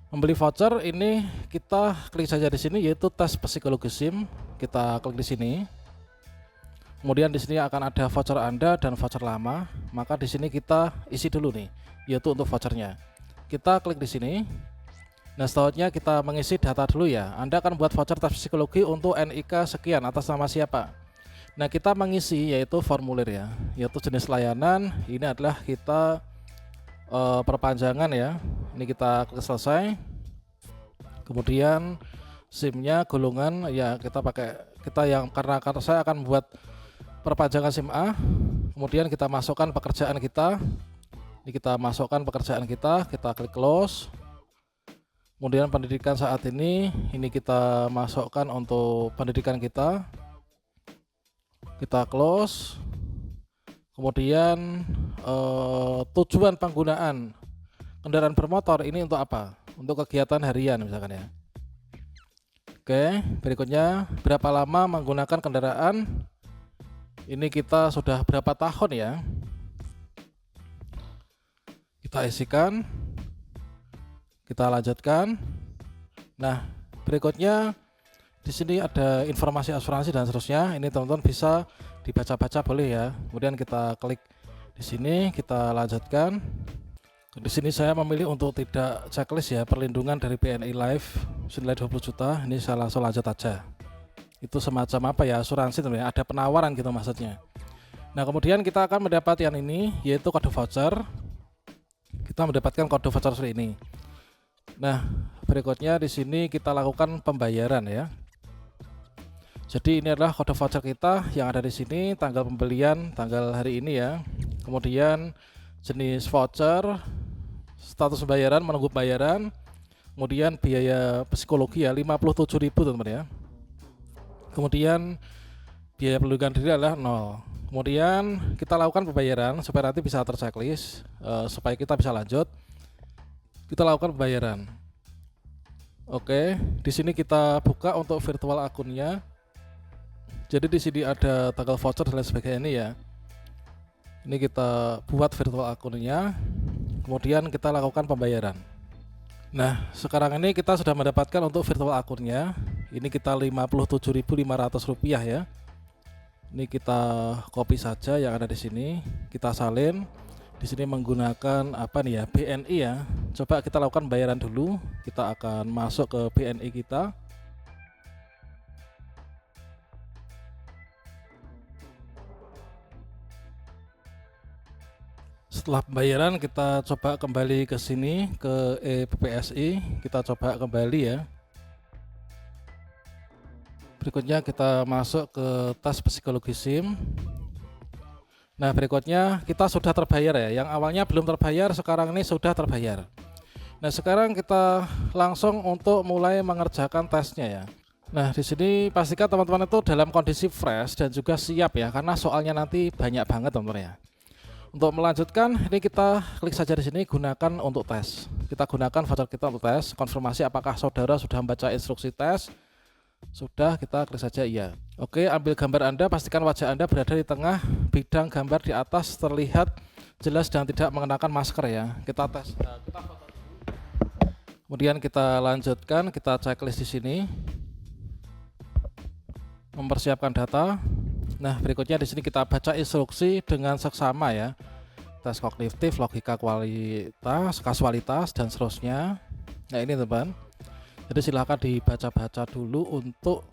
Membeli voucher ini kita klik saja di sini yaitu tes psikologi SIM. Kita klik di sini. Kemudian di sini akan ada voucher Anda dan voucher lama. Maka di sini kita isi dulu nih, yaitu untuk vouchernya. Kita klik di sini. Nah, selanjutnya kita mengisi data dulu ya. Anda akan buat voucher tes psikologi untuk NIK sekian atas nama siapa. Nah, kita mengisi yaitu formulir ya, yaitu jenis layanan. Ini adalah kita perpanjangan ya. Ini kita klik selesai. Kemudian SIM-nya golongan ya kita karena saya akan buat perpanjangan SIM A. Kemudian kita masukkan pekerjaan kita. Ini kita masukkan pekerjaan kita klik close. Kemudian pendidikan saat ini kita masukkan untuk pendidikan kita close. Kemudian tujuan penggunaan kendaraan bermotor ini untuk apa? Untuk kegiatan harian misalkan ya. Oke, berikutnya berapa lama menggunakan kendaraan. Ini kita sudah berapa tahun ya. Kita isikan, kita lanjutkan. Nah, berikutnya di sini ada informasi asuransi dan seterusnya. Ini teman-teman bisa dibaca-baca boleh ya. Kemudian kita klik di sini, kita lanjutkan. Di sini saya memilih untuk tidak checklist ya, perlindungan dari BNI Life senilai 20 juta. Ini saya langsung lanjut aja. Itu semacam apa ya, asuransi teman-teman, ada penawaran gitu maksudnya. Nah, kemudian kita akan mendapat yang ini, yaitu kode voucher. Kita mendapatkan kode voucher seperti ini. Nah, berikutnya di sini kita lakukan pembayaran ya. Jadi ini adalah kode voucher kita yang ada di sini, tanggal pembelian, tanggal hari ini ya. Kemudian jenis voucher, status pembayaran, menunggu bayaran, kemudian biaya psikologi ya 57.000 teman-teman ya. Kemudian biaya pelindungan diri adalah 0. Kemudian kita lakukan pembayaran supaya nanti bisa terchecklist, supaya kita bisa lanjut. Kita lakukan pembayaran. Oke, di sini kita buka untuk virtual akunnya. Jadi di sini ada tanggal voucher dan lain sebagainya ini ya. Ini kita buat virtual akunnya, kemudian kita lakukan pembayaran. Nah, sekarang ini kita sudah mendapatkan untuk virtual akunnya. Ini kita Rp57.500 ya. Ini kita copy saja yang ada di sini, kita salin. Di sini menggunakan apa nih ya, BNI ya. Coba kita lakukan pembayaran dulu. Kita akan masuk ke BNI kita. Setelah pembayaran kita coba kembali ke sini ke eBPSI, kita coba kembali ya. Berikutnya kita masuk ke tes psikologi SIM. Nah, berikutnya kita sudah terbayar ya. Yang awalnya belum terbayar, sekarang ini sudah terbayar. Nah, sekarang kita langsung untuk mulai mengerjakan tesnya ya. Nah, di sini pastikan teman-teman itu dalam kondisi fresh dan juga siap ya, karena soalnya nanti banyak banget teman-teman ya. Untuk melanjutkan, ini kita klik saja di sini, gunakan untuk tes. Kita gunakan voucher kita untuk tes, konfirmasi apakah saudara sudah membaca instruksi tes. Sudah, kita klik saja iya. Oke, ambil gambar Anda, pastikan wajah Anda berada di tengah, bidang gambar di atas terlihat jelas dan tidak mengenakan masker ya. Kita tes. Kita foto. Kemudian kita lanjutkan, kita checklist di sini. Mempersiapkan data. Nah, berikutnya di sini kita baca instruksi dengan seksama ya. Tes kognitif, logika kualitas, kasualitas dan seterusnya. Nah, ini teman. Jadi silahkan dibaca-baca dulu untuk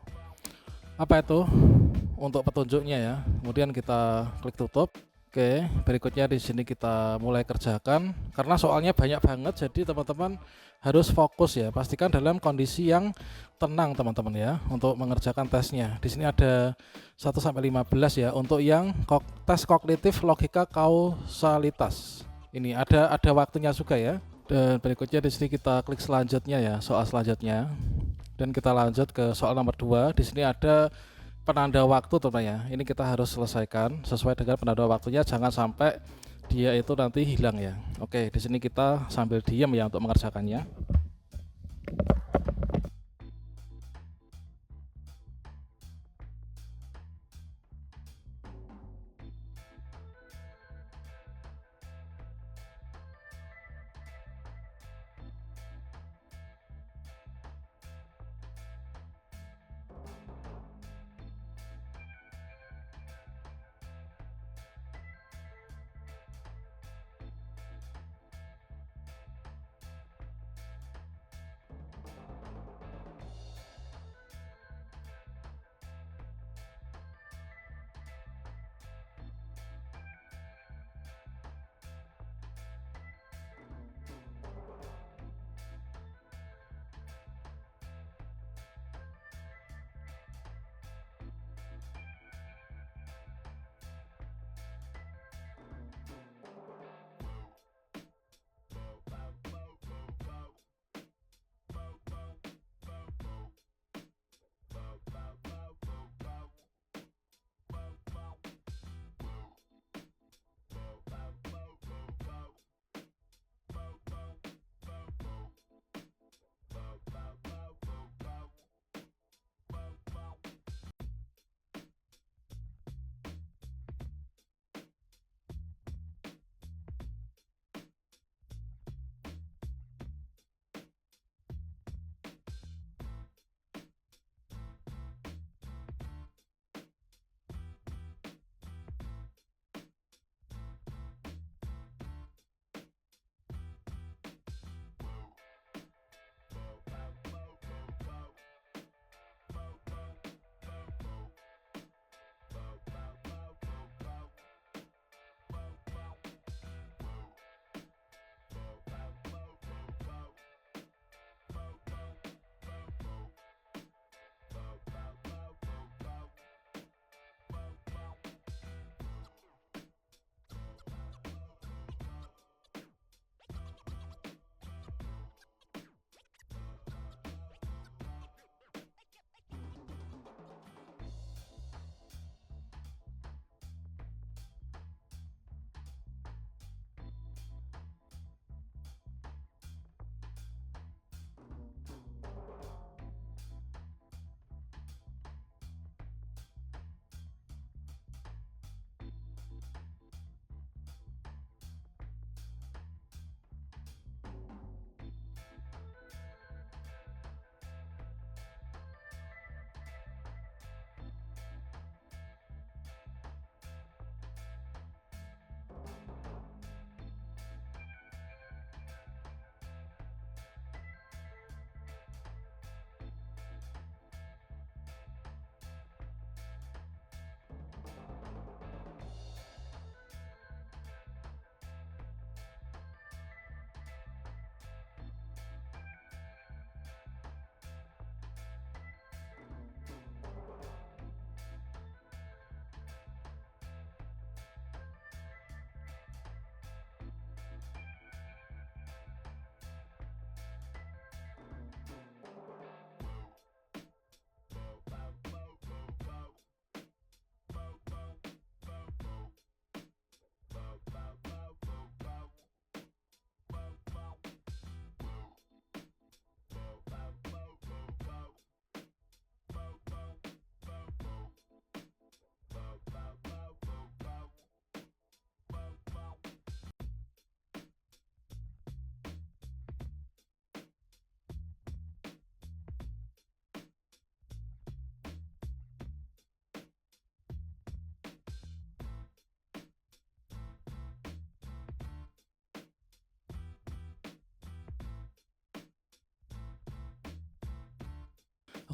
apa itu? Untuk petunjuknya ya. Kemudian kita klik tutup. Oke, berikutnya di sini kita mulai kerjakan karena soalnya banyak banget, jadi teman-teman harus fokus ya. Pastikan dalam kondisi yang tenang teman-teman ya untuk mengerjakan tesnya. Di sini ada 1 sampai 15 ya untuk yang tes kognitif logika kausalitas. Ini ada waktunya juga ya. Dan berikutnya di sini kita klik selanjutnya ya, soal selanjutnya. Dan kita lanjut ke soal nomor 2. Di sini ada penanda waktu teman ya. Ini kita harus selesaikan sesuai dengan penanda waktunya, jangan sampai dia itu nanti hilang ya. Oke, di sini kita sambil diam ya untuk mengerjakannya.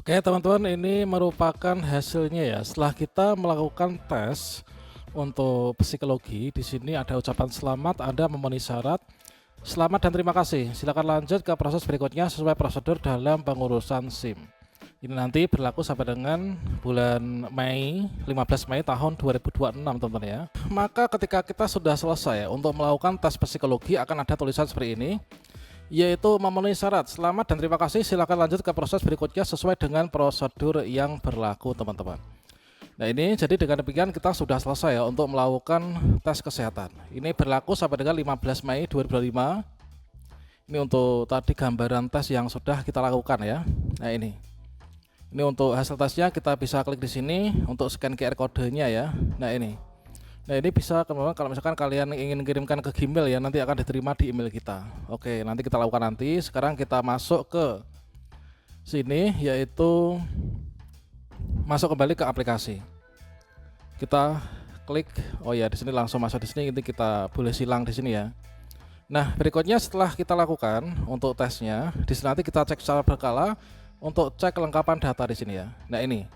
Oke teman-teman, ini merupakan hasilnya ya. Setelah kita melakukan tes untuk psikologi, di sini ada ucapan selamat, Anda memenuhi syarat. Selamat dan terima kasih. Silakan lanjut ke proses berikutnya sesuai prosedur dalam pengurusan SIM. Ini nanti berlaku sampai dengan bulan Mei, 15 Mei tahun 2026 teman-teman ya. Maka ketika kita sudah selesai untuk melakukan tes psikologi, akan ada tulisan seperti ini, yaitu memenuhi syarat. Selamat dan terima kasih. Silakan lanjut ke proses berikutnya sesuai dengan prosedur yang berlaku teman-teman. Nah ini jadi dengan demikian kita sudah selesai ya untuk melakukan tes kesehatan. Ini berlaku sampai dengan 15 Mei 2025. Ini untuk tadi gambaran tes yang sudah kita lakukan ya. Nah ini untuk hasil tesnya, kita bisa klik di sini untuk scan QR kodenya ya. Nah ini bisa kalau misalkan kalian ingin kirimkan ke Gmail ya, nanti akan diterima di email kita. Oke, nanti kita lakukan nanti. Sekarang kita masuk ke sini, yaitu masuk kembali ke aplikasi. Kita klik, oh ya di sini langsung masuk di sini. Ini kita boleh silang di sini ya. Nah berikutnya setelah kita lakukan untuk tesnya, di sini nanti kita cek secara berkala untuk cek kelengkapan data di sini ya. Nah ini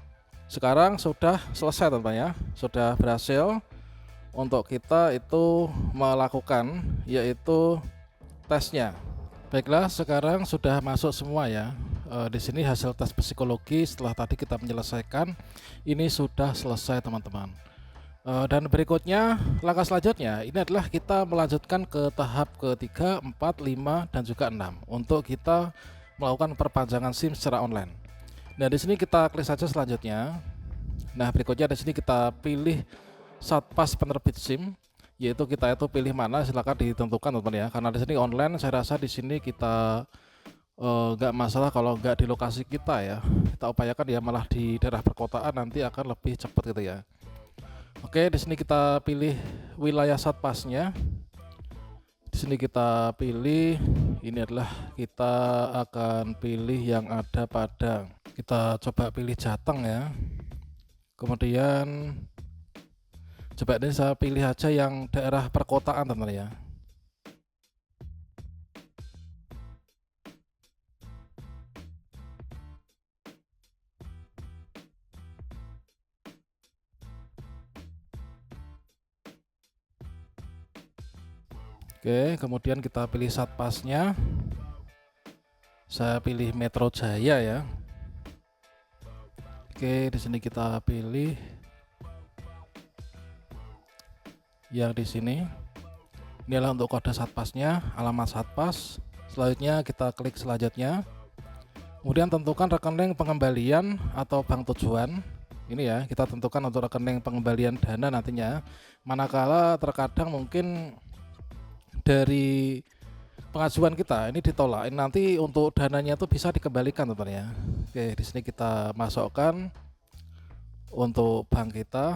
sekarang sudah selesai teman-teman ya, sudah berhasil untuk kita itu melakukan yaitu tesnya. Baiklah, sekarang sudah masuk semua ya. Di sini hasil tes psikologi setelah tadi kita menyelesaikan, ini sudah selesai teman-teman. Dan berikutnya langkah selanjutnya ini adalah kita melanjutkan ke tahap ketiga, 4, 5 dan juga 6 untuk kita melakukan perpanjangan SIM secara online. Nah di sini kita klik saja selanjutnya. Nah berikutnya di sini kita pilih Satpas penerbit SIM, yaitu kita itu pilih mana, silakan ditentukan teman-teman ya. Karena di sini online, saya rasa di sini kita nggak masalah kalau nggak di lokasi kita ya. Kita upayakan ya malah di daerah perkotaan, nanti akan lebih cepat gitu ya. Oke, di sini kita pilih wilayah Satpasnya. Di sini kita pilih, ini adalah kita akan pilih yang ada pada, kita coba pilih Jateng ya. Kemudian coba ini saya pilih aja yang daerah perkotaan teman-teman ya. Oke, kemudian kita pilih Satpasnya. Saya pilih Metro Jaya ya. Oke, di sini kita pilih yang di sini. Ini adalah untuk kode Satpasnya, alamat Satpas. Selanjutnya kita klik selanjutnya. Kemudian tentukan rekening pengembalian atau bank tujuan. Ini ya, kita tentukan untuk rekening pengembalian dana nantinya. Manakala terkadang mungkin dari pengajuan kita ini ditolak, ini nanti untuk dananya itu bisa dikembalikan teman-teman ya. Oke, di sini kita masukkan untuk bank kita.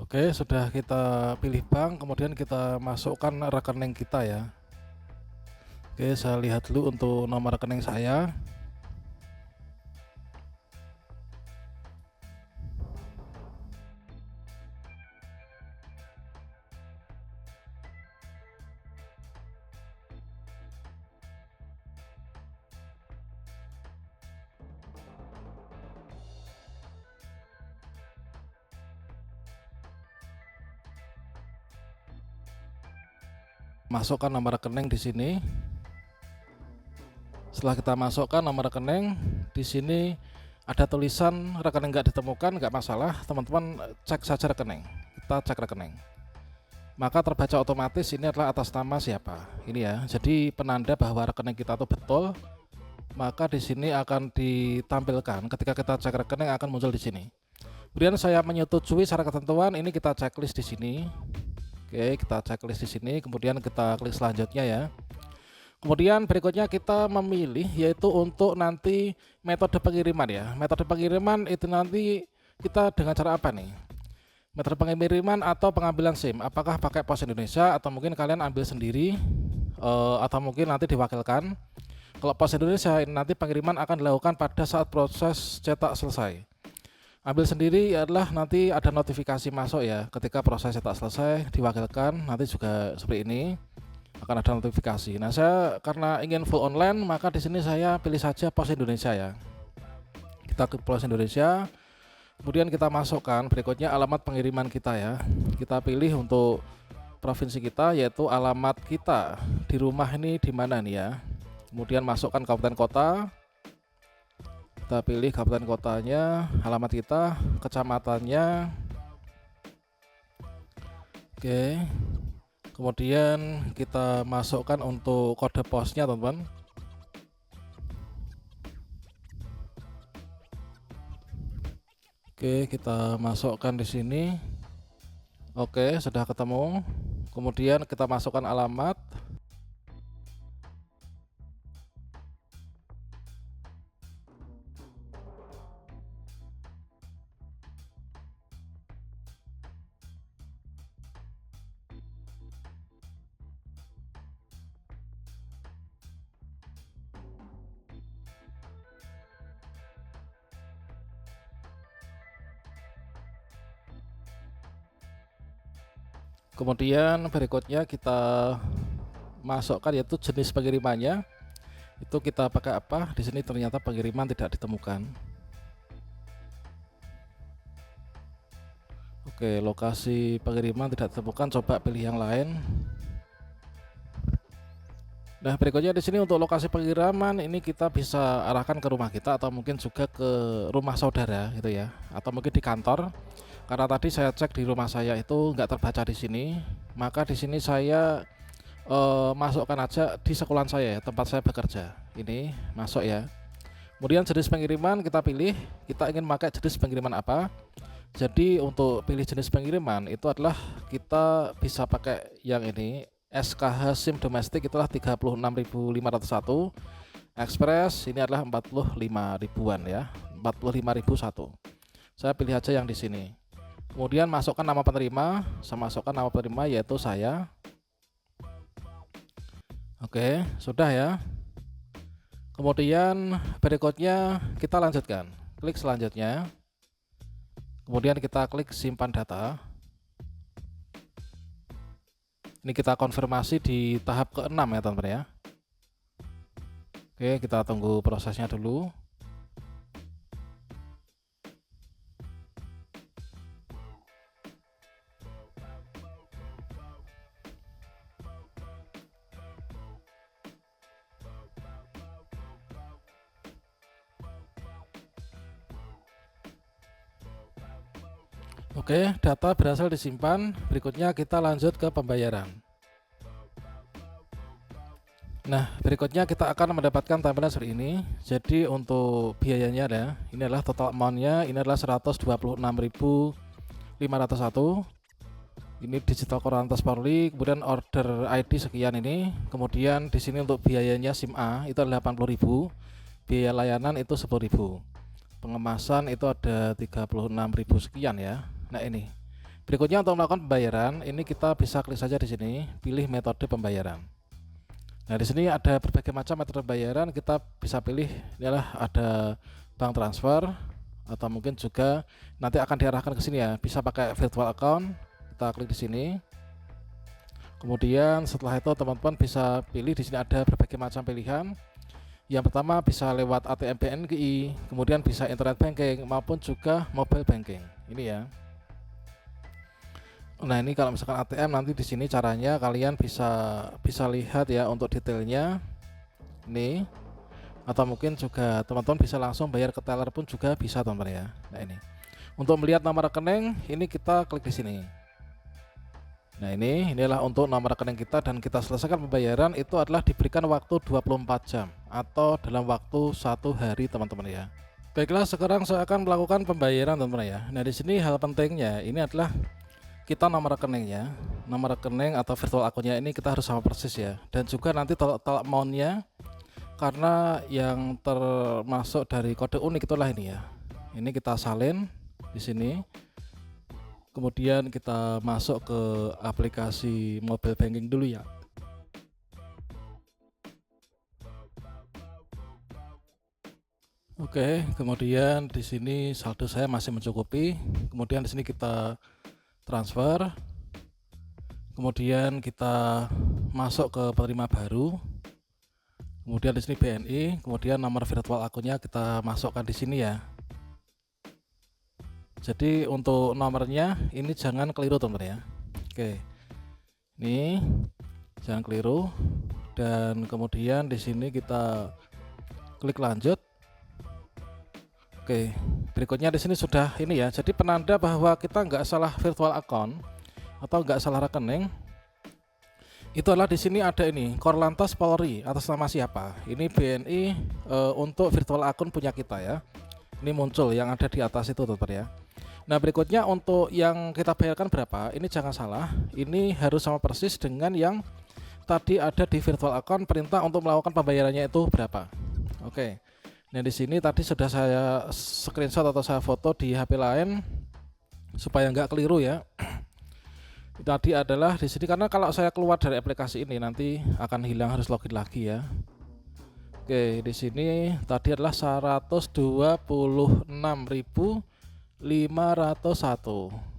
Oke, sudah kita pilih bank, kemudian kita masukkan rekening kita ya. Oke, saya lihat dulu untuk nomor rekening saya. Masukkan nomor rekening di sini. Setelah kita masukkan nomor rekening, di sini ada tulisan rekening nggak ditemukan, nggak masalah, teman-teman cek saja rekening. Kita cek rekening. Maka terbaca otomatis ini adalah atas nama siapa. Ini ya. Jadi penanda bahwa rekening kita itu betul. Maka di sini akan ditampilkan ketika kita cek rekening akan muncul di sini. Kemudian saya menyetujui syarat ketentuan, ini kita checklist di sini. Oke, kita checklist di sini, kemudian kita klik selanjutnya ya. Kemudian berikutnya kita memilih yaitu untuk nanti metode pengiriman ya. Metode pengiriman itu nanti kita dengan cara apa nih? Metode pengiriman atau pengambilan SIM, apakah pakai Pos Indonesia atau mungkin kalian ambil sendiri atau mungkin nanti diwakilkan. Kalau Pos Indonesia nanti pengiriman akan dilakukan pada saat proses cetak selesai. Ambil sendiri adalah nanti ada notifikasi masuk ya, ketika proses cetak selesai diwakilkan nanti juga seperti ini akan ada notifikasi. Nah, saya karena ingin full online maka di sini saya pilih saja Pos Indonesia ya. Kita ke Pos Indonesia, kemudian kita masukkan berikutnya alamat pengiriman kita ya. Kita pilih untuk provinsi kita yaitu alamat kita di rumah ini di mana nih ya. Kemudian masukkan kabupaten kota. Kita pilih kabupaten kotanya, alamat kita, kecamatannya. Oke. Kemudian kita masukkan untuk kode posnya, teman-teman. Oke, kita masukkan di sini. Oke, sudah ketemu. Kemudian kita masukkan alamat. Kemudian berikutnya kita masukkan yaitu jenis pengirimannya. Itu kita pakai apa? Di sini ternyata pengiriman tidak ditemukan. Oke, lokasi pengiriman tidak ditemukan, coba pilih yang lain. Nah, berikutnya di sini untuk lokasi pengiriman ini kita bisa arahkan ke rumah kita atau mungkin juga ke rumah saudara gitu ya, atau mungkin di kantor. Karena tadi saya cek di rumah saya itu nggak terbaca di sini, maka di sini saya masukkan aja di sekolahan saya ya, tempat saya bekerja. Ini masuk ya. Kemudian jenis pengiriman kita pilih, kita ingin pakai jenis pengiriman apa. Jadi untuk pilih jenis pengiriman itu adalah kita bisa pakai yang ini, SKH SIM domestik itulah 36.501, Express ini adalah 45 ribuan ya, 45.001. Saya pilih aja yang di sini. Kemudian masukkan nama penerima, saya masukkan nama penerima yaitu saya. Oke, sudah ya. Kemudian berikutnya kita lanjutkan. Klik selanjutnya. Kemudian kita klik simpan data. Ini kita konfirmasi di tahap ke-6 ya teman-teman ya. Oke, kita tunggu prosesnya dulu. Oke, data berhasil disimpan. Berikutnya kita lanjut ke pembayaran. Nah, berikutnya kita akan mendapatkan tampilan seperti ini. Jadi untuk biayanya ada, ini adalah total amount-nya, ini adalah 126.501. Ini digital Korantas Polri, kemudian order ID sekian ini. Kemudian di sini untuk biayanya SIM A itu adalah 80.000. Biaya layanan itu 10.000. Pengemasan itu ada 36.000 sekian ya. Nah, ini. Berikutnya untuk melakukan pembayaran, ini kita bisa klik saja di sini, pilih metode pembayaran. Nah, di sini ada berbagai macam metode pembayaran, kita bisa pilih ini adalah ada bank transfer atau mungkin juga nanti akan diarahkan ke sini ya, bisa pakai virtual account. Kita klik di sini. Kemudian setelah itu teman-teman bisa pilih di sini ada berbagai macam pilihan. Yang pertama bisa lewat ATM BNI, kemudian bisa internet banking maupun juga mobile banking. Ini ya. Nah, ini kalau misalkan ATM nanti di sini caranya kalian bisa lihat ya untuk detailnya. Ini atau mungkin juga teman-teman bisa langsung bayar ke teller pun juga bisa teman-teman ya. Nah, ini. Untuk melihat nomor rekening ini kita klik di sini. Nah, inilah untuk nomor rekening kita dan kita selesaikan pembayaran itu adalah diberikan waktu 24 jam atau dalam waktu 1 hari teman-teman ya. Baiklah, sekarang saya akan melakukan pembayaran teman-teman ya. Nah, di sini hal pentingnya ini adalah kita nomor rekeningnya, nomor rekening atau virtual akunnya ini kita harus sama persis ya. Dan juga nanti total amount-nya karena yang termasuk dari kode unik itulah ini ya. Ini kita salin di sini. Kemudian kita masuk ke aplikasi mobile banking dulu ya. Oke, kemudian di sini saldo saya masih mencukupi. Kemudian di sini kita transfer. Kemudian kita masuk ke penerima baru. Kemudian di sini BNI, kemudian nomor virtual akunnya kita masukkan di sini ya. Jadi untuk nomornya ini jangan keliru teman-teman ya. Oke. Ini jangan keliru, dan kemudian di sini kita klik lanjut. Oke, berikutnya di sini sudah ini ya. Jadi penanda bahwa kita nggak salah virtual account atau nggak salah rekening itu adalah di sini ada ini Korlantas Polri atas nama siapa. Ini BNI untuk virtual account punya kita ya. Ini muncul yang ada di atas itu teman-teman ya. Nah berikutnya untuk yang kita bayarkan berapa, ini jangan salah, ini harus sama persis dengan yang tadi ada di virtual account, perintah untuk melakukan pembayarannya itu berapa. Oke. Nah di sini tadi sudah saya screenshot atau saya foto di HP lain supaya nggak keliru ya. Tadi adalah di sini karena kalau saya keluar dari aplikasi ini nanti akan hilang, harus login lagi ya. Oke, di sini tadi adalah 126.501.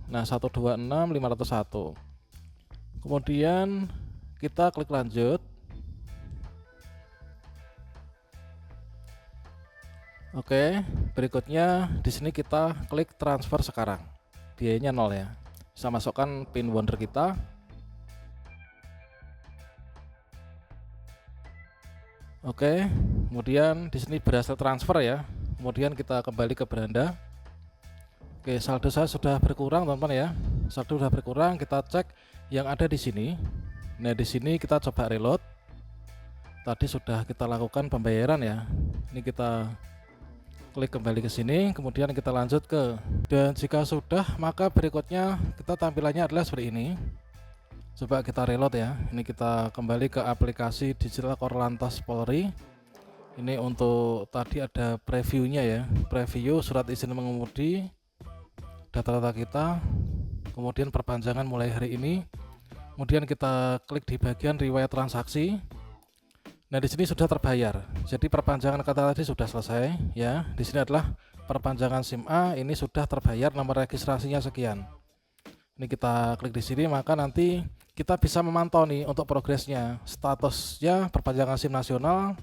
Nah, 126.501. Kemudian kita klik lanjut. Oke, berikutnya di sini kita klik transfer sekarang. Biayanya 0 ya. Bisa masukkan PIN Wonder kita. Oke, kemudian di sini berhasil transfer ya. Kemudian kita kembali ke beranda. Oke, saldo saya sudah berkurang teman-teman ya. Saldo sudah berkurang, kita cek yang ada di sini. Nah, di sini kita coba reload. Tadi sudah kita lakukan pembayaran ya. Ini kita klik kembali ke sini, kemudian kita lanjut ke, dan jika sudah maka berikutnya kita tampilannya adalah seperti ini. Coba kita reload ya. Ini kita kembali ke aplikasi Digital Korlantas Polri. Ini untuk tadi ada previewnya ya, preview surat izin mengemudi, data-data kita, kemudian perpanjangan mulai hari ini. Kemudian kita klik di bagian riwayat transaksi. Nah di sini sudah terbayar. Jadi perpanjangan kata tadi sudah selesai ya. Di sini adalah perpanjangan SIM A, ini sudah terbayar, nomor registrasinya sekian. Ini kita klik di sini, maka nanti kita bisa memantau nih untuk progresnya, statusnya perpanjangan SIM nasional.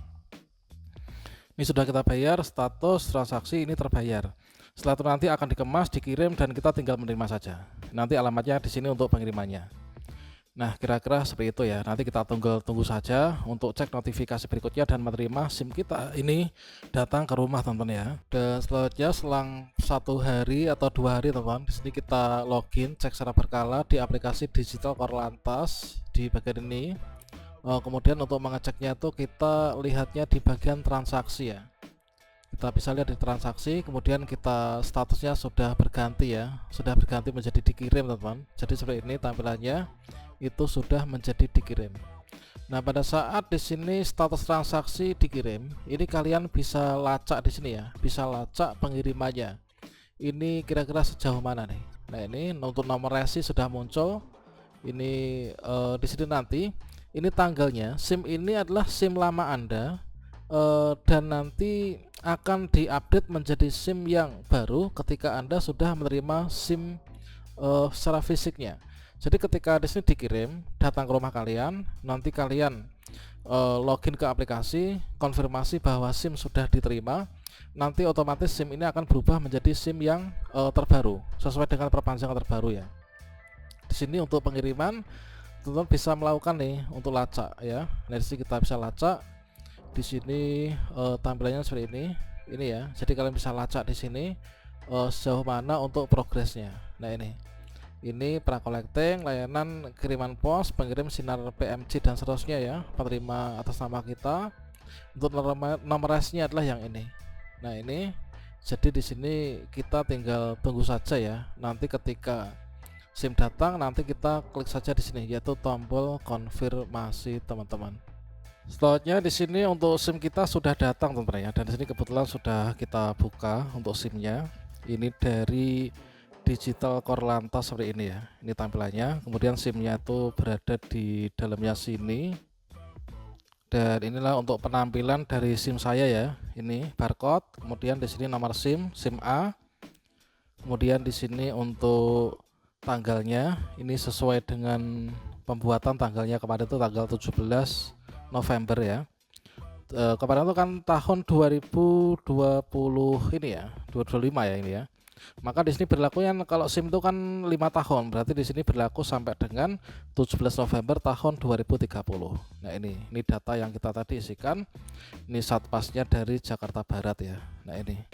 Ini sudah kita bayar, status transaksi ini terbayar. Setelah itu nanti akan dikemas, dikirim, dan kita tinggal menerima saja. Nanti alamatnya di sini untuk pengirimannya. Nah kira-kira seperti itu ya. Nanti kita tunggu saja untuk cek notifikasi berikutnya dan menerima SIM kita ini datang ke rumah teman-teman ya. Dan selanjutnya selang 1 hari atau 2 hari teman-teman, di sini kita login cek secara berkala di aplikasi Digital Korlantas di bagian ini. Kemudian untuk mengeceknya itu kita lihatnya di bagian transaksi ya. Kita bisa lihat di transaksi, kemudian kita statusnya sudah berganti ya, sudah berganti menjadi dikirim teman-teman. Jadi seperti ini tampilannya, itu sudah menjadi dikirim. Nah pada saat di sini status transaksi dikirim, ini kalian bisa lacak di sini ya, bisa lacak pengirimannya. Ini kira-kira sejauh mana nih? Nah ini untuk nomor resi sudah muncul. Ini di sini nanti, ini tanggalnya. SIM ini adalah SIM lama Anda. Dan nanti akan diupdate menjadi SIM yang baru ketika Anda sudah menerima SIM secara fisiknya. Jadi ketika di sini dikirim datang ke rumah kalian, nanti kalian login ke aplikasi, konfirmasi bahwa SIM sudah diterima, nanti otomatis SIM ini akan berubah menjadi SIM yang terbaru sesuai dengan perpanjangan terbaru ya. Di sini untuk pengiriman teman-teman bisa melakukan nih untuk lacak ya. Nah, di sini kita bisa lacak. Di sini tampilannya seperti ini ya. Jadi kalian bisa lacak di sini sejauh mana untuk progresnya. Nah ini pra-collecting, layanan kiriman pos, pengirim sinar PMC dan seterusnya ya, penerima atas nama kita. Untuk nomor resnya adalah yang ini. Nah ini, jadi di sini kita tinggal tunggu saja ya. Nanti ketika SIM datang, nanti kita klik saja di sini, yaitu tombol konfirmasi teman-teman. Selanjutnya di sini untuk SIM kita sudah datang teman-teman ya, dan di sini kebetulan sudah kita buka untuk SIM-nya. Ini dari Digital Korlantas seperti ini ya. Ini tampilannya. Kemudian SIM-nya itu berada di dalamnya sini. Dan inilah untuk penampilan dari SIM saya ya. Ini barcode, kemudian di sini nomor SIM, SIM A. Kemudian di sini untuk tanggalnya, ini sesuai dengan pembuatan tanggalnya kemarin itu tanggal 17 November ya. Kemarin itu kan tahun 2020 ini ya, 2025 ya ini ya. Maka di sini berlakunya kalau SIM itu kan 5 tahun, berarti di sini berlaku sampai dengan 17 November tahun 2030. Nah ini data yang kita tadi isikan. Ini satpasnya dari Jakarta Barat ya. Nah ini.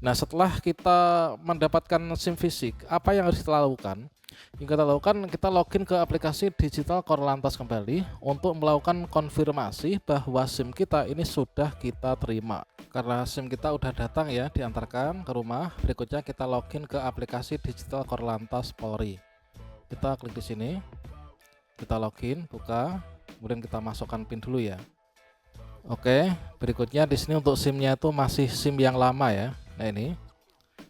Nah setelah kita mendapatkan SIM fisik, apa yang harus kita lakukan? Yang kita lakukan, kita login ke aplikasi Digital Korlantas kembali untuk melakukan konfirmasi bahwa SIM kita ini sudah kita terima. Karena SIM kita udah datang ya, diantarkan ke rumah. Berikutnya kita login ke aplikasi Digital Korlantas Polri. Kita klik di sini, kita login, buka, kemudian kita masukkan PIN dulu ya. Oke, berikutnya di sini untuk SIM-nya itu masih SIM yang lama ya. Nah ini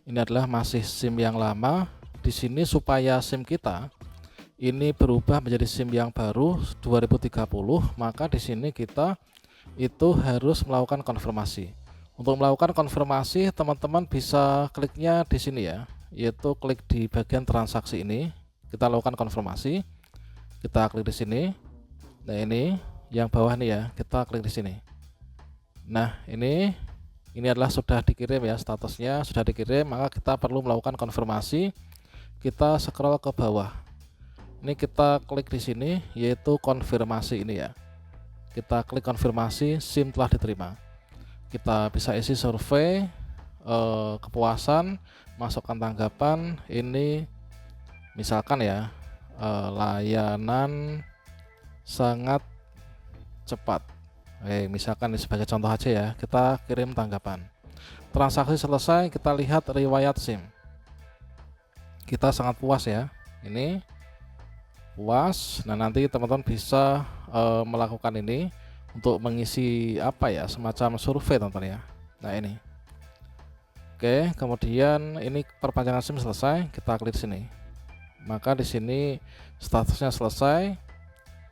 adalah masih SIM yang lama. Di sini supaya SIM kita ini berubah menjadi SIM yang baru 2030, maka di sini kita itu harus melakukan konfirmasi. Untuk melakukan konfirmasi, teman-teman bisa kliknya di sini ya, yaitu klik di bagian transaksi ini. Kita lakukan konfirmasi. Kita klik di sini. Nah, ini yang bawah nih ya, kita klik di sini. Nah, ini adalah sudah dikirim ya, statusnya sudah dikirim, maka kita perlu melakukan konfirmasi. Kita scroll ke bawah. Ini kita klik di sini yaitu konfirmasi ini ya. Kita klik konfirmasi SIM telah diterima. Kita bisa isi survei kepuasan, masukkan tanggapan. Ini misalkan ya, layanan sangat cepat. Misalkan sebagai contoh aja ya, kita kirim tanggapan. Transaksi selesai, kita lihat riwayat SIM. Kita sangat puas ya, ini puas. Nah nanti teman-teman bisa melakukan ini untuk mengisi apa ya, semacam survei teman-teman ya. Nah ini, oke, kemudian ini perpanjangan SIM selesai, kita klik sini. Maka di sini statusnya selesai.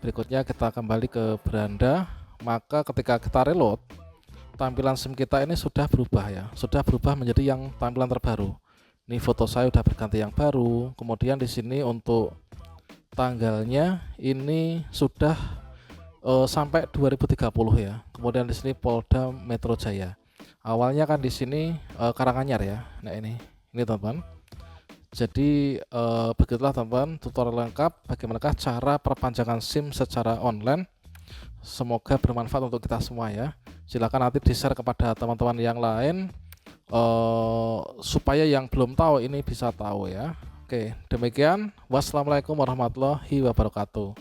Berikutnya kita kembali ke beranda. Maka ketika kita reload, tampilan SIM kita ini sudah berubah ya, sudah berubah menjadi yang tampilan terbaru. Ini foto saya udah berganti yang baru. Kemudian di sini untuk tanggalnya ini sudah sampai 2030 ya. Kemudian di sini Polda Metro Jaya. Awalnya kan di sini Karanganyar ya. Nah ini teman-teman. Jadi begitulah teman-teman tutorial lengkap bagaimanakah cara perpanjangan SIM secara online. Semoga bermanfaat untuk kita semua ya. Silakan nanti di-share kepada teman-teman yang lain. Supaya yang belum tahu ini bisa tahu ya. Oke, demikian. Wassalamualaikum warahmatullahi wabarakatuh.